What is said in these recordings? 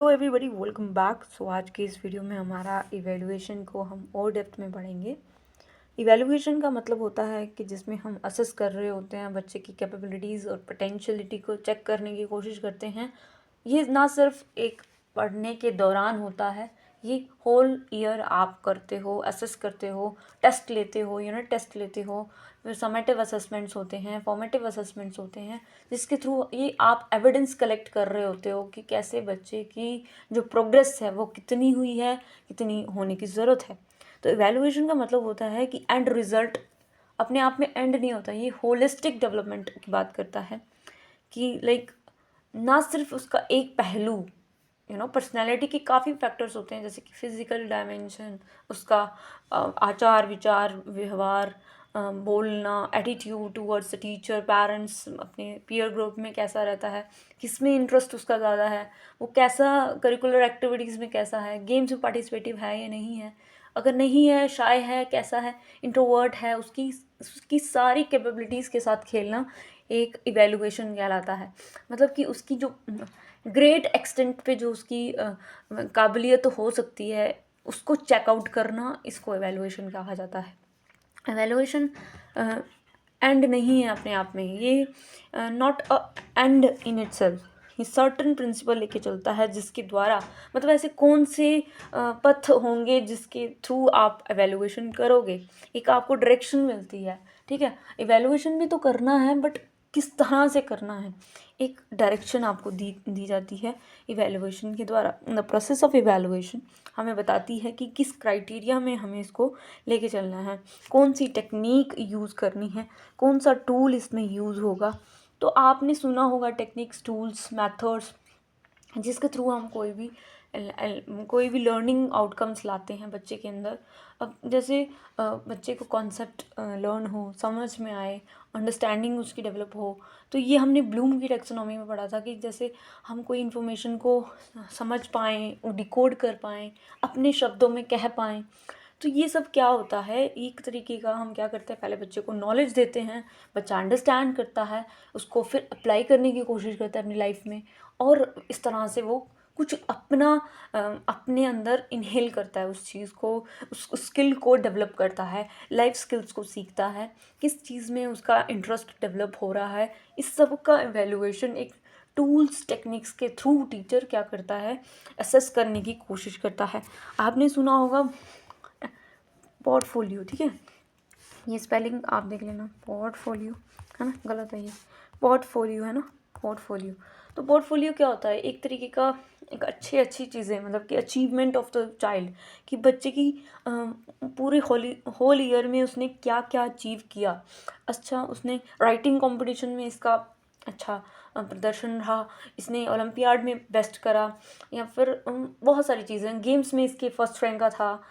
तो everybody welcome back. सो आज के इस वीडियो में हमारा इवैल्यूएशन को हम और डेप्थ में पढ़ेंगे। इवैल्यूएशन का मतलब होता है कि जिसमें हम असेस कर रहे होते हैं बच्चे की कैपेबिलिटीज़ और पोटेंशियलिटी को चेक करने की कोशिश करते हैं। ये ना सिर्फ एक पढ़ने के दौरान होता है, ये होल ईयर आप करते हो, असेस करते हो, टेस्ट लेते हो, यूनिट टेस्ट लेते हो, फिर समेटिव असेसमेंट्स होते हैं, फॉर्मेटिव असेसमेंट्स होते हैं, जिसके थ्रू ये आप एविडेंस कलेक्ट कर रहे होते हो कि कैसे बच्चे की जो प्रोग्रेस है वो कितनी हुई है, कितनी होने की ज़रूरत है। तो इवैल्यूएशन का मतलब होता है कि एंड रिज़ल्ट अपने आप में एंड नहीं होता, ये होलिस्टिक डेवलपमेंट की बात करता है कि लाइक ना सिर्फ उसका एक पहलू, पर्सनैलिटी के काफ़ी फैक्टर्स होते हैं जैसे कि फिज़िकल डायमेंशन, उसका आचार विचार व्यवहार, बोलना, attitude towards the teacher, parents, अपने पीयर ग्रुप में कैसा रहता है, किस में इंटरेस्ट उसका ज़्यादा है, वो कैसा करिकुलर एक्टिविटीज़ में कैसा है, गेम्स में पार्टिसिपेटिव है या नहीं है, अगर नहीं है शाय है कैसा है, इंट्रोवर्ट है, उसकी उसकी सारी कैपेबिलिटीज़ के साथ खेलना एक इवैल्यूएशन कहलाता है। मतलब कि उसकी जो ग्रेट एक्सटेंट पे जो उसकी काबिलियत हो सकती है उसको चेकआउट करना, इसको इवैल्यूएशन कहा जाता है। इवैल्यूएशन एंड नहीं है अपने आप में, ये not a and in itself, ये सर्टन प्रिंसिपल लेके चलता है जिसके द्वारा, मतलब ऐसे कौन से पथ होंगे जिसके थ्रू आप इवैल्यूएशन करोगे, एक आपको डायरेक्शन मिलती है। ठीक है, इवैल्यूएशन भी तो करना है बट किस तरह से करना है, एक डायरेक्शन आपको दी जाती है इवैल्यूएशन के द्वारा। द प्रोसेस ऑफ इवैल्यूएशन हमें बताती है कि किस क्राइटेरिया में हमें इसको लेके चलना है, कौन सी टेक्निक यूज़ करनी है, कौन सा टूल इसमें यूज़ होगा। तो आपने सुना होगा टेक्निक्स, टूल्स, मेथड्स जिसके थ्रू हम कोई भी लर्निंग आउटकम्स लाते हैं बच्चे के अंदर। अब जैसे बच्चे को कॉन्सेप्ट लर्न हो, समझ में आए, अंडरस्टैंडिंग उसकी डेवलप हो, तो ये हमने ब्लूम की टेक्सोनॉमी में पढ़ा था कि जैसे हम कोई इन्फॉर्मेशन को समझ पाएँ, डिकोड कर पाएँ, अपने शब्दों में कह पाएँ। तो ये सब क्या होता है, एक तरीके का हम क्या करते हैं, पहले बच्चे को नॉलेज देते हैं, बच्चा अंडरस्टैंड करता है, उसको फिर अप्लाई करने की कोशिश करता है अपनी लाइफ में, और इस तरह से वो कुछ अपना अपने अंदर इनहेल करता है उस चीज़ को, उस स्किल को डेवलप करता है, लाइफ स्किल्स को सीखता है, किस चीज़ में उसका इंटरेस्ट डेवलप हो रहा है। इस सब का एवेल्युएशन एक टूल्स टेक्निक्स के थ्रू टीचर क्या करता है, असेस करने की कोशिश करता है। आपने सुना होगा पोर्टफोलियो, ठीक है, ये स्पेलिंग आप देख लेना, पोर्टफोलियो है ना, गलत है ये, पोर्टफोलियो है ना, पोर्टफोलियो। तो पोर्टफोलियो क्या होता है, एक तरीके का एक अच्छी चीज़ें, मतलब कि अचीवमेंट ऑफ द चाइल्ड, कि बच्चे की पूरे होल ईयर में उसने क्या क्या अचीव किया। अच्छा, उसने राइटिंग कंपटीशन में इसका अच्छा प्रदर्शन रहा, इसने ओलंपियाड में बेस्ट करा, या फिर बहुत सारी चीज़ें, गेम्स में इसके फर्स्ट रैंक का था।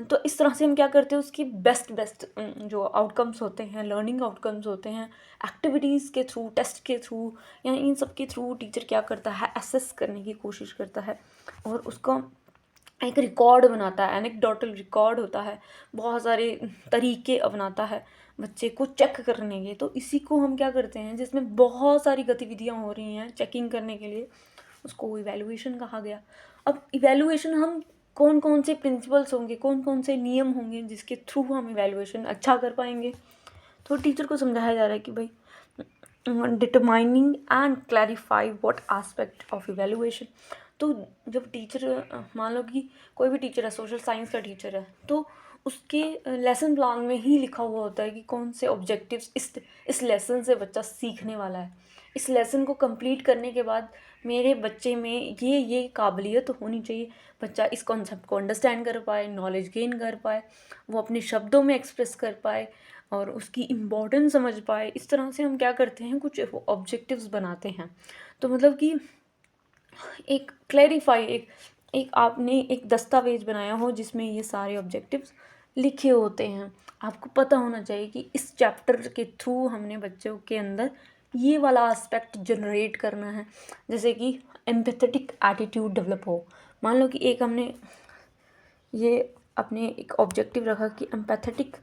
तो इस तरह से हम क्या करते हैं, उसकी बेस्ट बेस्ट जो आउटकम्स होते हैं, लर्निंग आउटकम्स होते हैं, एक्टिविटीज़ के थ्रू, टेस्ट के थ्रू, या इन सब के थ्रू टीचर क्या करता है, असेस करने की कोशिश करता है, और उसका एक रिकॉर्ड बनाता है, एनेक्डोटल रिकॉर्ड होता है, बहुत सारे तरीके अपनाता है बच्चे को चेक करने के। तो इसी को हम क्या करते हैं, जिसमें बहुत सारी गतिविधियाँ हो रही हैं चेकिंग करने के लिए, उसको इवैल्यूएशन कहा गया। अब इवैल्यूएशन हम कौन कौन से प्रिंसिपल्स होंगे, कौन कौन से नियम होंगे जिसके थ्रू हम इवैल्यूएशन अच्छा कर पाएंगे। तो टीचर को समझाया जा रहा है कि भाई, determining and clarify what aspect of evaluation. तो जब टीचर, मान लो कि कोई भी टीचर है, सोशल साइंस का टीचर है, तो उसके लेसन प्लान में ही लिखा हुआ होता है कि कौन से ऑब्जेक्टिव्स इस लेसन से बच्चा सीखने वाला है। इस लेसन को कंप्लीट करने के बाद मेरे बच्चे में ये काबिलियत होनी चाहिए, बच्चा इस कॉन्सेप्ट को अंडरस्टैंड कर पाए, नॉलेज गेन कर पाए, वो अपने शब्दों में एक्सप्रेस कर पाए, और उसकी इम्पोर्टेंस समझ पाए। इस तरह से हम क्या करते हैं, कुछ ऑब्जेक्टिव्स बनाते हैं। तो मतलब कि एक क्लैरिफाई, एक आपने एक दस्तावेज बनाया हो जिसमें ये सारे ऑब्जेक्टिव्स लिखे होते हैं। आपको पता होना चाहिए कि इस चैप्टर के थ्रू हमने बच्चों के अंदर ये वाला एस्पेक्ट जनरेट करना है, जैसे कि एम्पैथेटिक एटीट्यूड डेवलप हो। मान लो कि एक हमने ये अपने एक ऑब्जेक्टिव रखा कि एम्पैथेटिक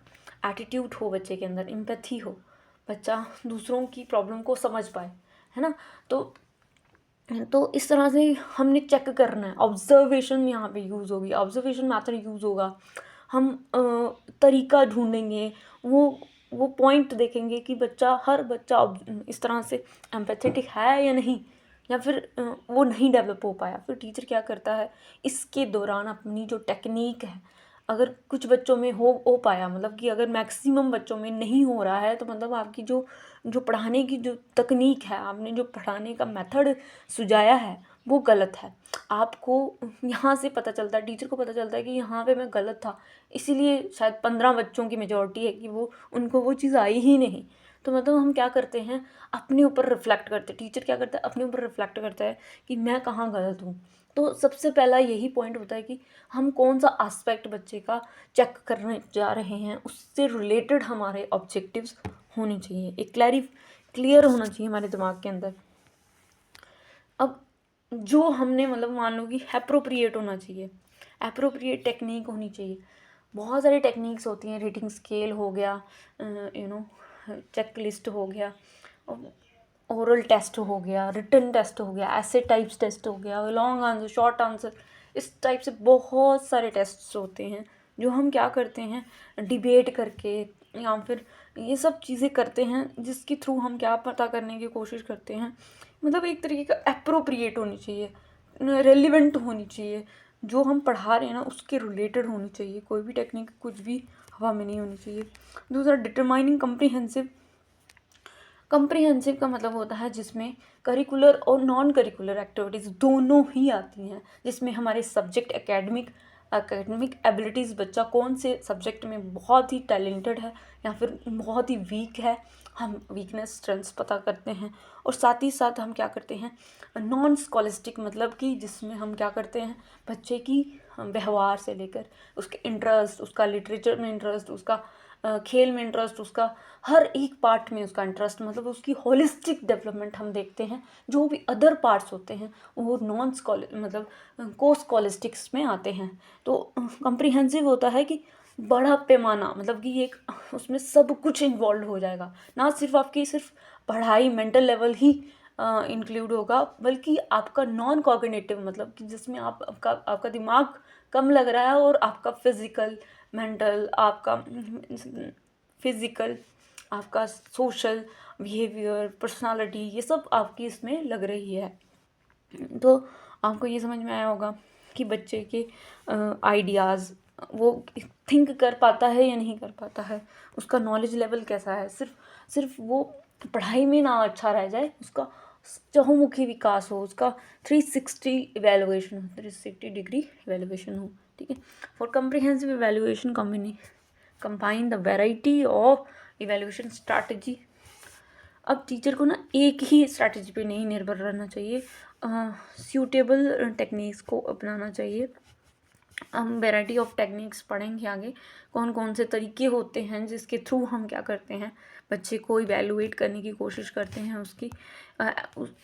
एटीट्यूड हो बच्चे के अंदर, एम्पैथी हो, बच्चा दूसरों की प्रॉब्लम को समझ पाए, है ना। तो तो इस तरह से हमने चेक करना है। ऑब्जर्वेशन यहाँ पे यूज़ होगी, ऑब्जर्वेशन मैथड यूज़ होगा। हम तरीका ढूंढेंगे, वो पॉइंट देखेंगे कि हर बच्चा इस तरह से एम्पैथेटिक है या नहीं, या फिर वो नहीं डेवलप हो पाया। फिर टीचर क्या करता है, इसके दौरान अपनी जो टेक्निक है, अगर कुछ बच्चों में हो पाया, मतलब कि अगर मैक्सिमम बच्चों में नहीं हो रहा है, तो मतलब आपकी जो जो पढ़ाने की जो तकनीक है, आपने जो पढ़ाने का मेथड सुझाया है वो गलत है। आपको यहाँ से पता चलता है, टीचर को पता चलता है कि यहाँ पे मैं गलत था, इसीलिए शायद 15 बच्चों की मेजॉरिटी है कि उनको वो चीज़ आई ही नहीं। तो मतलब हम क्या करते हैं, अपने ऊपर रिफ्लेक्ट करते हैं। टीचर क्या करता है, अपने ऊपर रिफ्लेक्ट करता है कि मैं कहाँ गलत हूँ। तो सबसे पहला यही पॉइंट होता है कि हम कौन सा एस्पेक्ट बच्चे का चेक करने जा रहे हैं, उससे रिलेटेड हमारे ऑब्जेक्टिव्स होने चाहिए, एक क्लियर होना चाहिए हमारे दिमाग के अंदर। अब जो हमने मतलब मान लो कि एप्रोप्रिएट होना चाहिए, एप्रोप्रिएट टेक्निक होनी चाहिए। बहुत सारी टेक्निक्स होती हैं, रीडिंग स्केल हो गया, चेक लिस्ट हो गया, ओरल टेस्ट हो गया, रिटन टेस्ट हो गया, ऐसे टाइप्स टेस्ट हो गया, लॉन्ग आंसर, शॉर्ट आंसर, इस टाइप से बहुत सारे टेस्ट होते हैं जो हम क्या करते हैं, डिबेट करके या फिर ये सब चीज़ें करते हैं, जिसके थ्रू हम क्या पता करने की कोशिश करते हैं, मतलब एक तरीके का एप्रोप्रिएट होनी चाहिए, रेलिवेंट होनी चाहिए, जो हम पढ़ा रहे हैं ना उसके रिलेटेड होनी चाहिए। कोई भी टेक्निक कुछ भी हवा में नहीं होनी चाहिए। दूसरा, डिटरमाइनिंग कम्प्रीहेंसिव। कम्प्रीहेंसिव का मतलब होता है जिसमें करिकुलर और नॉन करिकुलर एक्टिविटीज़ दोनों ही आती हैं, जिसमें हमारे सब्जेक्ट एकेडमिक एबिलिटीज़, बच्चा कौन से सब्जेक्ट में बहुत ही टैलेंटेड है या फिर बहुत ही वीक है, हम वीकनेस स्ट्रेंथ्स पता करते हैं। और साथ ही साथ हम क्या करते हैं, नॉन स्कॉलिस्टिक, मतलब कि जिसमें हम क्या करते हैं, बच्चे की व्यवहार से लेकर उसके इंटरेस्ट, उसका लिटरेचर में इंटरेस्ट, उसका खेल में इंटरेस्ट, उसका हर एक पार्ट में उसका इंटरेस्ट, मतलब उसकी होलिस्टिक डेवलपमेंट हम देखते हैं। जो भी अदर पार्ट्स होते हैं वो नॉन मतलब को स्कॉलिस्टिक्स में आते हैं। तो कम्प्रीहेंसिव होता है कि बड़ा पैमाना, मतलब कि एक उसमें सब कुछ इन्वॉल्व हो जाएगा, ना सिर्फ आपकी सिर्फ पढ़ाई मेंटल लेवल ही इंक्लूड होगा, बल्कि आपका नॉन कॉग्निटिव, मतलब कि जिसमें आपका दिमाग कम लग रहा है और आपका फिजिकल, मेंटल, आपका सोशल बिहेवियर, पर्सनालिटी, ये सब आपकी इसमें लग रही है। तो आपको ये समझ में आया होगा कि बच्चे के आइडियाज़ वो थिंक कर पाता है या नहीं कर पाता है, उसका नॉलेज लेवल कैसा है। सिर्फ वो पढ़ाई में ना अच्छा रह जाए, उसका चहुमुखी विकास हो, उसका 360 डिग्री इवेल्युएशन हो। ठीक है। For comprehensive evaluation combine the variety of evaluation strategy. अब टीचर को ना एक ही स्ट्रैटेजी पे नहीं निर्भर रहना चाहिए, सूटेबल टेक्निक्स को अपनाना चाहिए। हम वैरायटी ऑफ टेक्निक्स पढ़ेंगे आगे, कौन कौन से तरीके होते हैं जिसके थ्रू हम क्या करते हैं, बच्चे को इवैल्यूएट करने की कोशिश करते हैं।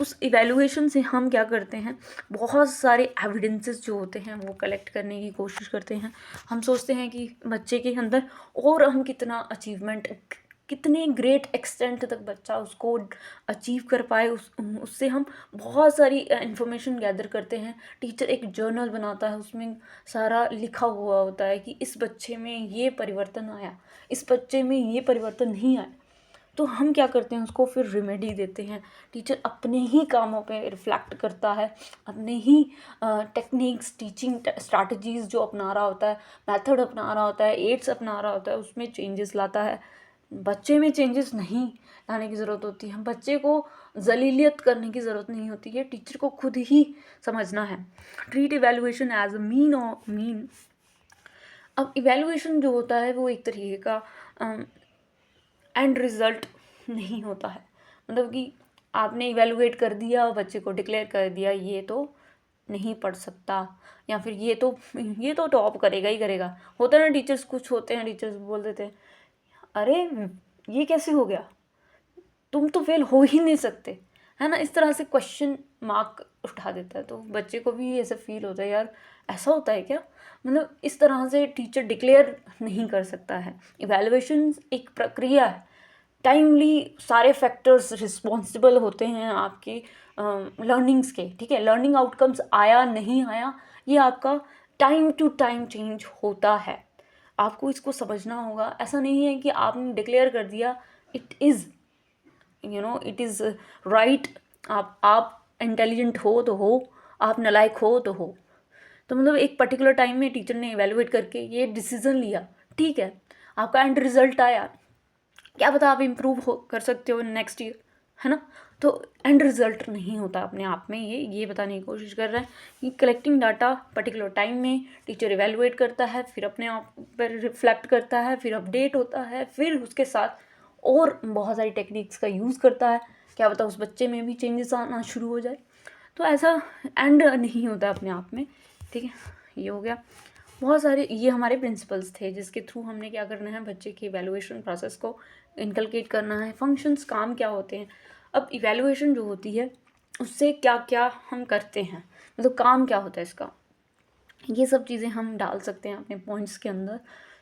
उस इवैल्यूएशन से हम क्या करते हैं, बहुत सारे एविडेंसेस जो होते हैं वो कलेक्ट करने की कोशिश करते हैं। हम सोचते हैं कि बच्चे के अंदर और हम कितना अचीवमेंट, कितने ग्रेट एक्सटेंट तक बच्चा उसको अचीव कर पाए, उससे हम बहुत सारी इन्फॉर्मेशन गैदर करते हैं। टीचर एक जर्नल बनाता है, उसमें सारा लिखा हुआ होता है कि इस बच्चे में ये परिवर्तन आया, इस बच्चे में ये परिवर्तन नहीं आया। तो हम क्या करते हैं, उसको फिर रिमेडी देते हैं। टीचर अपने ही कामों पे रिफ्लेक्ट करता है, अपने ही टेक्निक्स, टीचिंग स्ट्रैटेजीज़ जो अपना रहा होता है, मेथड अपना रहा होता है, एड्स अपना रहा होता है, उसमें चेंजेस लाता है। बच्चे में चेंजेस नहीं लाने की ज़रूरत होती है, बच्चे को जलीलियत करने की ज़रूरत नहीं होती है, टीचर को खुद ही समझना है। Treat evaluation as a mean. अब इवेल्युएशन जो होता है वो एक तरीके का एंड रिज़ल्ट नहीं होता है, मतलब कि आपने इवेलुएट कर दिया और बच्चे को डिक्लेयर कर दिया ये तो नहीं पढ़ सकता, या फिर ये तो टॉप करेगा ही करेगा। होता है ना, टीचर्स कुछ होते हैं, टीचर्स बोल देते हैं अरे ये कैसे हो गया, तुम तो फेल हो ही नहीं सकते, है ना। इस तरह से क्वेश्चन मार्क उठा देता है, तो बच्चे को भी ऐसा फील होता है, यार ऐसा होता है क्या, मतलब इस तरह से टीचर डिक्लेयर नहीं कर सकता है। इवैल्यूएशन एक प्रक्रिया है, टाइमली सारे फैक्टर्स रिस्पॉन्सिबल होते हैं आपके लर्निंग्स के, ठीक है। लर्निंग आउटकम्स आया नहीं आया, ये आपका टाइम टू टाइम चेंज होता है, आपको इसको समझना होगा। ऐसा नहीं है कि आपने डिक्लेयर कर दिया it is it is right, आप इंटेलिजेंट हो तो हो, आप नालायक हो तो हो। तो मतलब एक पर्टिकुलर टाइम में टीचर ने इवेलुएट करके ये डिसीजन लिया, ठीक है, आपका एंड रिजल्ट आया, क्या पता आप इम्प्रूव हो कर सकते हो नेक्स्ट ईयर, है ना। तो एंड रिजल्ट नहीं होता अपने आप में, ये बताने की कोशिश कर रहा है कि कलेक्टिंग डाटा पर्टिकुलर टाइम में टीचर इवेलुएट करता है, फिर अपने आप पर रिफ्लेक्ट करता है, फिर अपडेट होता है, फिर उसके साथ और बहुत सारी टेक्निक्स का यूज़ करता है, क्या पता उस बच्चे में भी चेंजेस आना शुरू हो जाए। तो ऐसा एंड नहीं होता अपने आप में, ठीक है। ये हो गया, बहुत सारे ये हमारे प्रिंसिपल्स थे जिसके थ्रू हमने क्या करना है, बच्चे की इवैल्यूएशन प्रोसेस को इनकलकेट करना है। फंक्शंस काम क्या होते हैं, अब इवैल्यूएशन जो होती है उससे क्या क्या हम करते हैं, मतलब काम क्या होता है इसका, ये सब चीज़ें हम डाल सकते हैं अपने पॉइंट्स के अंदर,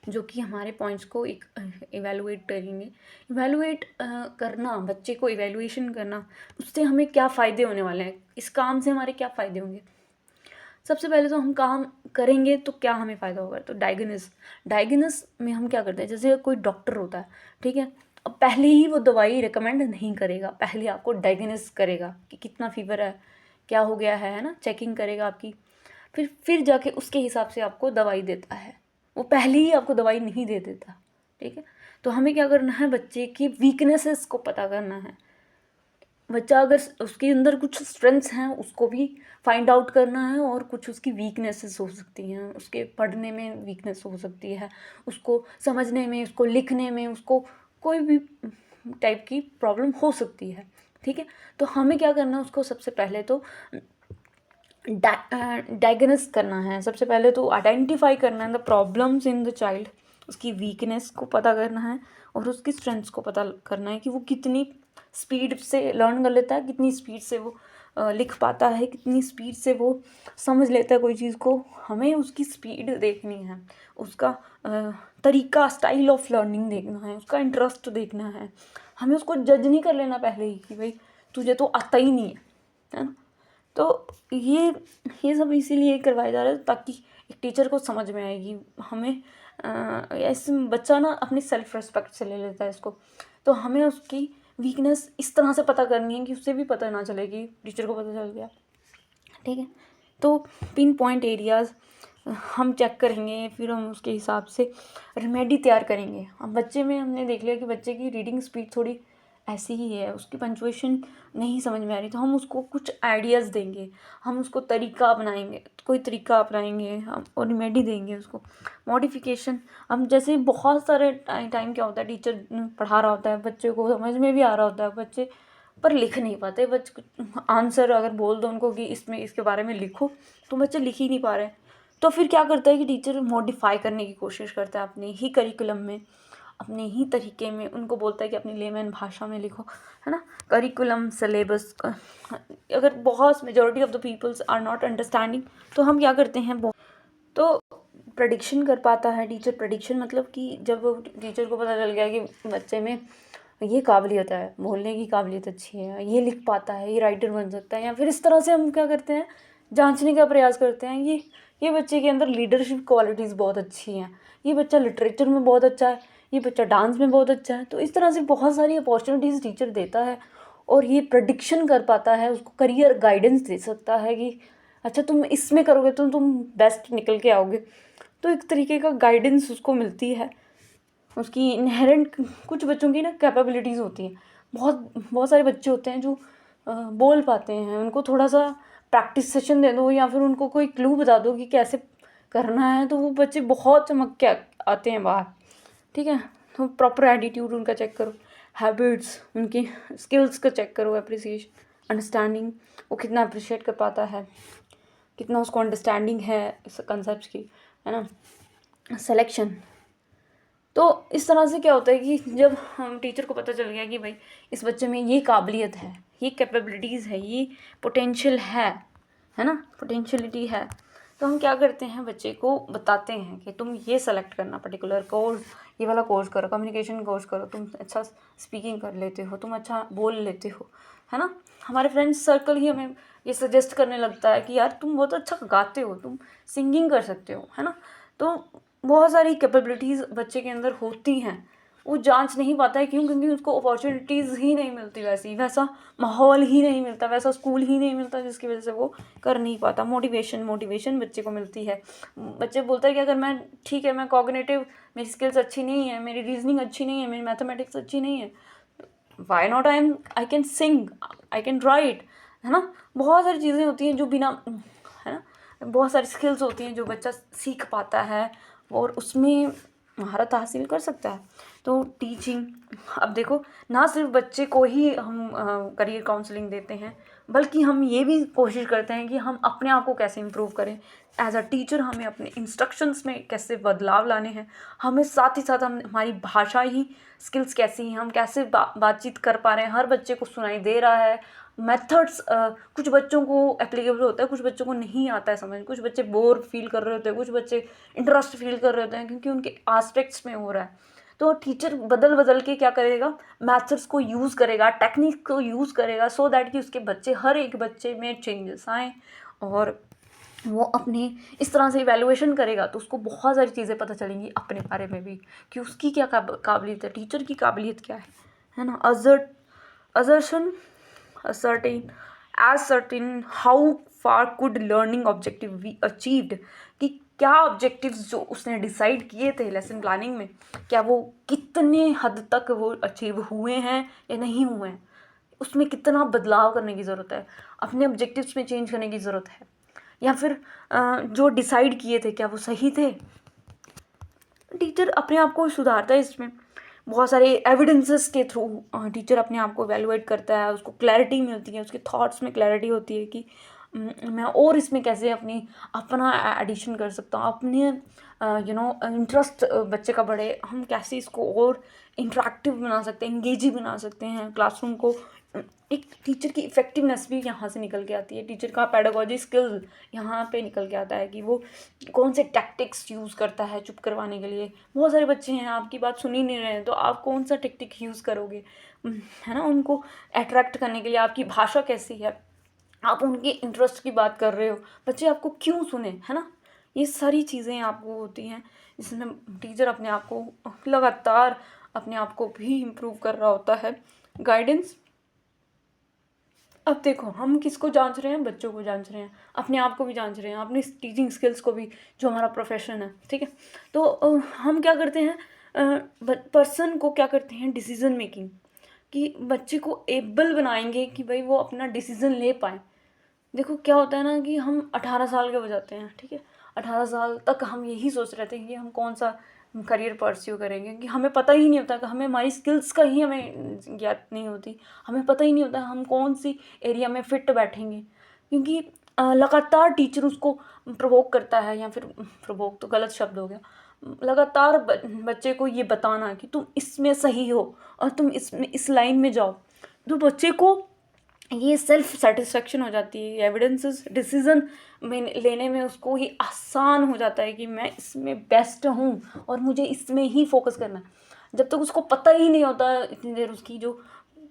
जो कि हमारे पॉइंट्स को एक इवैल्यूएट करेंगे। इवैल्यूएट करना, बच्चे को इवैल्यूएशन करना, उससे हमें क्या फ़ायदे होने वाले हैं, इस काम से हमारे क्या फ़ायदे होंगे। सबसे पहले तो हम काम करेंगे तो क्या हमें फ़ायदा होगा, तो डायग्नोसिस में हम क्या करते हैं, जैसे कोई डॉक्टर होता है, ठीक है, अब पहले ही वो दवाई रिकमेंड नहीं करेगा, पहले आपको डायग्नोस करेगा कि कितना फीवर है, क्या हो गया है ना, चेकिंग करेगा आपकी, फिर जाके उसके हिसाब से आपको दवाई देता है, वो पहले ही आपको दवाई नहीं दे देता, ठीक है। तो हमें क्या करना है, बच्चे की वीकनेसेस को पता करना है। बच्चा अगर उसके अंदर कुछ स्ट्रेंथ्स हैं उसको भी फाइंड आउट करना है, और कुछ उसकी वीकनेसेस हो सकती हैं, उसके पढ़ने में वीकनेस हो सकती है, उसको समझने में, उसको लिखने में, उसको कोई भी टाइप की प्रॉब्लम हो सकती है, ठीक है। तो हमें क्या करना है, उसको सबसे पहले तो डायग्नोस करना है, सबसे पहले तो आइडेंटिफाई करना है the problems in the child, उसकी वीकनेस को पता करना है और उसकी स्ट्रेंथ्स को पता करना है कि वो कितनी स्पीड से लर्न कर लेता है, कितनी स्पीड से वो लिख पाता है, कितनी स्पीड से वो समझ लेता है कोई चीज़ को। हमें उसकी स्पीड देखनी है, उसका तरीका, स्टाइल ऑफ लर्निंग देखना है, उसका इंटरेस्ट देखना है। हमें उसको जज नहीं कर लेना पहले ही कि भाई तुझे तो आता ही नहीं है ना। तो ये सब इसीलिए करवाया जा रहा है ताकि एक टीचर को समझ में आएगी। हमें ऐसे बच्चा ना अपनी सेल्फ रिस्पेक्ट से ले लेता है इसको, तो हमें उसकी वीकनेस इस तरह से पता करनी है कि उससे भी पता ना चले कि टीचर को पता चल गया, ठीक है। तो पिन पॉइंट एरियाज़ हम चेक करेंगे, फिर हम उसके हिसाब से रेमेडी तैयार करेंगे। अब बच्चे में हमने देख लिया कि बच्चे की रीडिंग स्पीड थोड़ी ऐसी ही है, उसकी पंचुएशन नहीं समझ में आ रही, तो हम उसको कुछ आइडियाज़ देंगे, हम उसको तरीका अपनाएंगे, कोई तरीका अपनाएंगे हम और रेमेडी देंगे उसको। मॉडिफिकेशन, हम जैसे बहुत सारे टाइम क्या होता है, टीचर पढ़ा रहा होता है, बच्चे को समझ में भी आ रहा होता है, बच्चे पर लिख नहीं पाते, बच्चे आंसर अगर बोल दो उनको कि इसमें इसके बारे में लिखो तो बच्चे लिख ही नहीं पा रहे। तो फिर क्या करता है कि टीचर मॉडिफाई करने की कोशिश करता है अपने ही करिकुलम में, अपने ही तरीके में, उनको बोलता है कि अपनी लेमैन भाषा में लिखो, है ना। करिकुलम सिलेबस अगर बहुत majority of the peoples are not understanding, तो हम क्या करते हैं, तो प्रेडिक्शन कर पाता है टीचर। प्रेडिक्शन मतलब कि जब टीचर को पता चल गया कि बच्चे में ये काबिलियत है, बोलने की काबिलियत अच्छी है, ये लिख पाता है, ये राइटर बन सकता है, या फिर इस तरह से हम क्या करते हैं, जांचने का प्रयास करते हैं ये बच्चे के अंदर लीडरशिप क्वालिटीज़ बहुत अच्छी हैं, ये बच्चा लिटरेचर में बहुत अच्छा है, ये बच्चा डांस में बहुत अच्छा है। तो इस तरह से बहुत सारी अपॉर्चुनिटीज़ टीचर देता है और ये प्रेडिक्शन कर पाता है, उसको करियर गाइडेंस दे सकता है कि अच्छा तुम इसमें करोगे तो तुम बेस्ट निकल के आओगे। तो एक तरीके का गाइडेंस उसको मिलती है, उसकी इनहेरेंट कुछ बच्चों की ना कैपेबिलिटीज़ होती हैं। बहुत बहुत सारे बच्चे होते हैं जो बोल पाते हैं, उनको थोड़ा सा प्रैक्टिस सेशन दे दो या फिर उनको कोई क्लू बता दो कि कैसे करना है, तो वो बच्चे बहुत चमक के आते हैं बाहर, ठीक है। तो प्रॉपर एटीट्यूड उनका चेक करो, हैबिट्स, उनकी स्किल्स का चेक करो, अप्रिसिएशन, अंडरस्टैंडिंग, वो कितना अप्रिशिएट कर पाता है, कितना उसको अंडरस्टैंडिंग है इस कंसेप्ट की, है ना। सिलेक्शन, तो इस तरह से क्या होता है कि जब हम टीचर को पता चल गया कि भाई इस बच्चे में ये काबिलियत है, ये कैपेबिलिटीज़ है, ये पोटेंशियल है ना, पोटेंशियलिटी है, तो हम क्या करते हैं, बच्चे को बताते हैं कि तुम ये सेलेक्ट करना पर्टिकुलर कोर्स, ये वाला कोर्स करो, कम्युनिकेशन कोर्स करो, तुम अच्छा स्पीकिंग कर लेते हो, तुम अच्छा बोल लेते हो, है ना। हमारे फ्रेंड्स सर्कल ही हमें ये सजेस्ट करने लगता है कि यार तुम बहुत अच्छा गाते हो, तुम सिंगिंग कर सकते हो, है ना। तो बहुत सारी कैपेबिलिटीज़ बच्चे के अंदर होती हैं, वो जांच नहीं पाता है। क्यों? क्योंकि उसको अपॉर्चुनिटीज़ ही नहीं मिलती, वैसा माहौल ही नहीं मिलता, वैसा स्कूल ही नहीं मिलता, जिसकी वजह से वो कर नहीं पाता। मोटिवेशन बच्चे को मिलती है। बच्चे बोलता है कि अगर मैं ठीक है, मैं कॉग्निटिव, मेरी स्किल्स अच्छी नहीं है, मेरी रीजनिंग अच्छी नहीं है, मेरी मैथमेटिक्स अच्छी नहीं है, why not, I can sing, I can write, है ना। बहुत सारी चीज़ें होती हैं जो बिना, है ना, बहुत सारी स्किल्स होती हैं जो बच्चा सीख पाता है और उसमें महारत हासिल कर सकता है। तो टीचिंग, अब देखो, ना सिर्फ बच्चे को ही हम करियर काउंसलिंग देते हैं, बल्कि हम ये भी कोशिश करते हैं कि हम अपने आप को कैसे इम्प्रूव करें। एज अ टीचर हमें अपने इंस्ट्रक्शंस में कैसे बदलाव लाने हैं, हमें साथ ही साथ हम हमारी भाषा ही स्किल्स कैसी हैं, हम कैसे बातचीत कर पा रहे हैं, हर बच्चे को सुनाई दे रहा है। मेथड्स कुछ बच्चों को एप्लीकेबल होता है, कुछ बच्चों को नहीं आता है समझ, कुछ बच्चे बोर फील कर रहे होते हैं, कुछ बच्चे इंटरेस्ट फील कर रहे होते हैं क्योंकि उनके आस्पेक्ट्स में हो रहा है। तो टीचर बदल बदल के क्या करेगा, मैथड्स को यूज़ करेगा, टेक्निक को यूज़ करेगा, सो दैट कि उसके बच्चे, हर एक बच्चे में चेंजेस आएँ। और वो अपने इस तरह से इवैल्यूएशन करेगा तो उसको बहुत सारी चीज़ें पता चलेंगी अपने बारे में भी, कि उसकी क्या काबिलियत है, टीचर की काबिलियत क्या है ना। Assertion certain as certain how far could learning objective be achieved, कि क्या ऑब्जेक्टिव्स जो उसने डिसाइड किए थे लेसन प्लानिंग में, क्या वो कितने हद तक वो अचीव हुए हैं या नहीं हुए हैं, उसमें कितना बदलाव करने की ज़रूरत है, अपने ऑब्जेक्टिव्स में चेंज करने की ज़रूरत है, या फिर जो डिसाइड किए थे क्या वो सही थे। टीचर अपने आप को सुधारता है इसमें, बहुत सारे एविडेंसेस के थ्रू टीचर अपने आप को एवेलुएट करता है, उसको क्लैरिटी मिलती है, उसके थॉट्स में क्लैरिटी होती है कि मैं और इसमें कैसे अपना एडिशन कर सकता हूँ, अपने इंटरेस्ट बच्चे का बढ़े, हम कैसे इसको और इंटरेक्टिव बना सकते हैं, इंगेजिंग बना सकते हैं क्लासरूम को। एक टीचर की इफ़ेक्टिवनेस भी यहाँ से निकल के आती है, टीचर का पेडागोजी स्किल यहाँ पे निकल के आता है कि वो कौन से टैक्टिक्स यूज़ करता है चुप करवाने के लिए। बहुत सारे बच्चे हैं आपकी बात सुन ही नहीं रहे हैं, तो आप कौन सा टेक्टिक यूज़ करोगे, है ना, उनको अट्रैक्ट करने के लिए। आपकी भाषा कैसी है, आप उनके इंटरेस्ट की बात कर रहे हो, बच्चे आपको क्यों सुने, है ना। ये सारी चीज़ें आपको होती हैं जिसमें टीचर अपने आप को लगातार अपने आप को भी इम्प्रूव कर रहा होता है। गाइडेंस, अब देखो हम किसको जांच रहे हैं, बच्चों को जांच रहे हैं, अपने आप को भी जांच रहे हैं, अपनी टीचिंग स्किल्स को भी, जो हमारा प्रोफेशन है, ठीक है। तो हम क्या करते हैं, पर्सन को क्या करते हैं, डिसीजन मेकिंग, कि बच्चे को एबल बनाएंगे कि भाई वो अपना डिसीजन ले पाए। देखो क्या होता है ना कि हम 18 साल के हो जाते हैं, ठीक है, 18 साल तक हम यही सोच रहे थे कि हम कौन सा करियर परस्यू करेंगे, कि हमें पता ही नहीं होता, कि हमें हमारी स्किल्स का ही हमें ज्ञात नहीं होती, हमें पता ही नहीं होता हम कौन सी एरिया में फिट बैठेंगे। क्योंकि लगातार टीचर उसको प्रोवोक करता है, या फिर प्रोवोक तो गलत शब्द हो गया, लगातार बच्चे को ये बताना कि तुम इसमें सही हो और तुम इसमें इस लाइन में जाओ, तो बच्चे को ये सेल्फ सेटिस्फेक्शन हो जाती है, एविडेंसेस डिसीज़न में लेने में उसको ही आसान हो जाता है कि मैं इसमें बेस्ट हूँ और मुझे इसमें ही फोकस करना है। जब तक उसको पता ही नहीं होता इतनी देर, उसकी जो